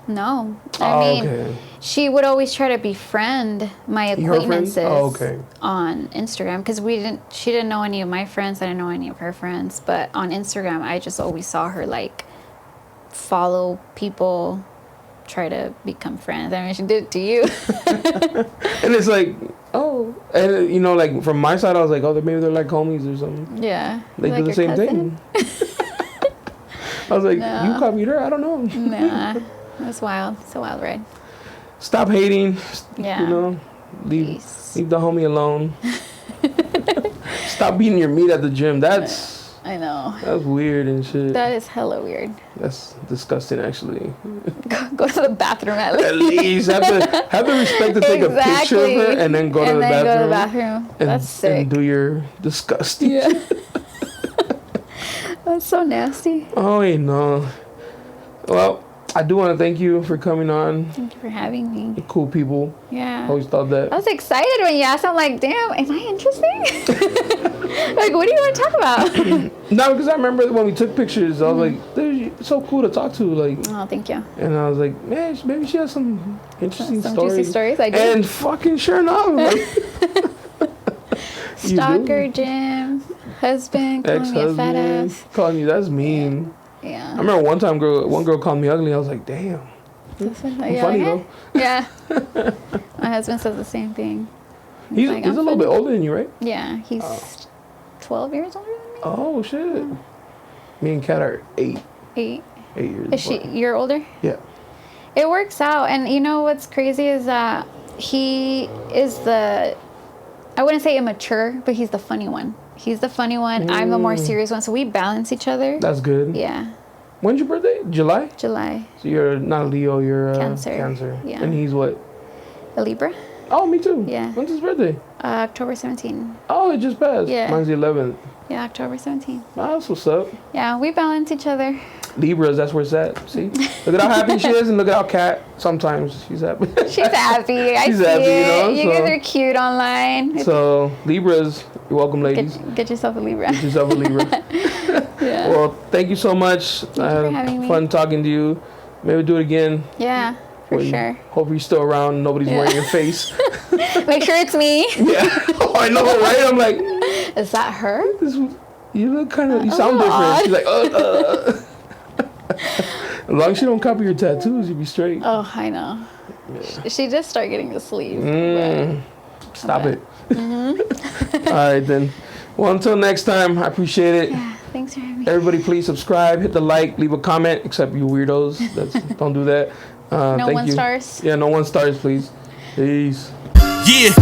No. I mean, okay. she would always try to befriend my acquaintances on Instagram because she didn't know any of my friends. I didn't know any of her friends. But on Instagram, I just always saw her like follow people, try to become friends. I mean, she did it to you. And it's like, oh, and you know, like from my side, I was like, oh, maybe they're like homies or something. Yeah. They do the same thing. I was like, you copied her? I don't know. Nah. That's wild. It's a wild ride. Stop hating. Yeah. You know, leave the homie alone. Stop beating your meat at the gym. That's weird and shit. That is hella weird. That's disgusting, actually. Go to the bathroom at least. At least have the respect to take a picture of her and then go to the bathroom. That's sick. And do your disgusting. Yeah. That's so nasty. Oh, no. Well, I do want to thank you for coming on. Thank you for having me. Cool people. Yeah. Always thought that. I was excited when you asked. I'm like, damn, am I interesting? Like, what do you want to talk about? No, because I remember when we took pictures, I was like, "Dude, so cool to talk to." Like, oh, thank you. And I was like, man, maybe she has some interesting some stories. Juicy stories. I do. And fucking sure enough, like, stalker, Jim, husband, calling me a fat ass. Calling you, that's mean. Yeah. I remember one girl called me ugly. I was like, damn. I'm funny though. Yeah. My husband says the same thing. He's a little bit older than you, right? Yeah, he's 12 years older than me. Oh shit. Yeah. Me and Kat are 8. 8 years. You're older? Yeah. It works out, and you know what's crazy is that he is I wouldn't say immature, but he's the funny one. He's the funny one. I'm the more serious one, so we balance each other. That's good. Yeah. When's your birthday? July? July. So you're not a Leo, you're Cancer. Yeah. And he's what? A Libra. Oh, me too. Yeah. When's his birthday? October 17th. Oh, it just passed. Yeah. Mine's the 11th. Yeah, October 17th. Oh, that's what's up. Yeah, we balance each other. Libras, that's where it's at. See? Look at how happy she is, and look at how Kat, sometimes she's happy. She's happy. I see happy, it. You guys are cute online. So, Libras, you're welcome, ladies. Get yourself a Libra. Get yourself a Libra. Yeah. Well, thank you so much. Thank you for having me. Fun talking to you. Maybe do it again. Yeah, for sure. Hope you're still around. Nobody's wearing your face. Make sure it's me. Yeah. Oh, I know, right? I'm like, is that her? You look kind of, you sound different. She's like, As long as you don't copy your tattoos, you'll be straight. Oh, I know. Yeah. She just started getting the sleeve. Stop it. Mm-hmm. All right, then. Well, until next time, I appreciate it. Yeah, thanks for having me. Everybody, please subscribe, hit the like, leave a comment, except you weirdos. Don't do that. No 1 stars? Yeah, no 1 stars, please. Peace. Yeah.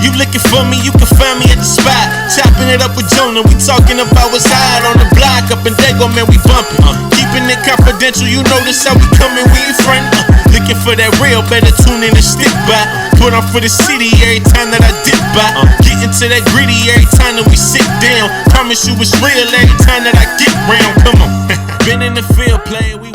You looking for me, you can find me at the spot. Chopping it up with Jonah, we talking about what's hot on the block. Up in Dago, man, we bumping. Keeping it confidential, you know this how we coming, we ain't friend. Looking for that real, better tune in and stick by. Put on for the city every time that I dip by. Getting to that gritty every time that we sit down. Promise you it's real every time that I get round. Come on. Been in the field playing, we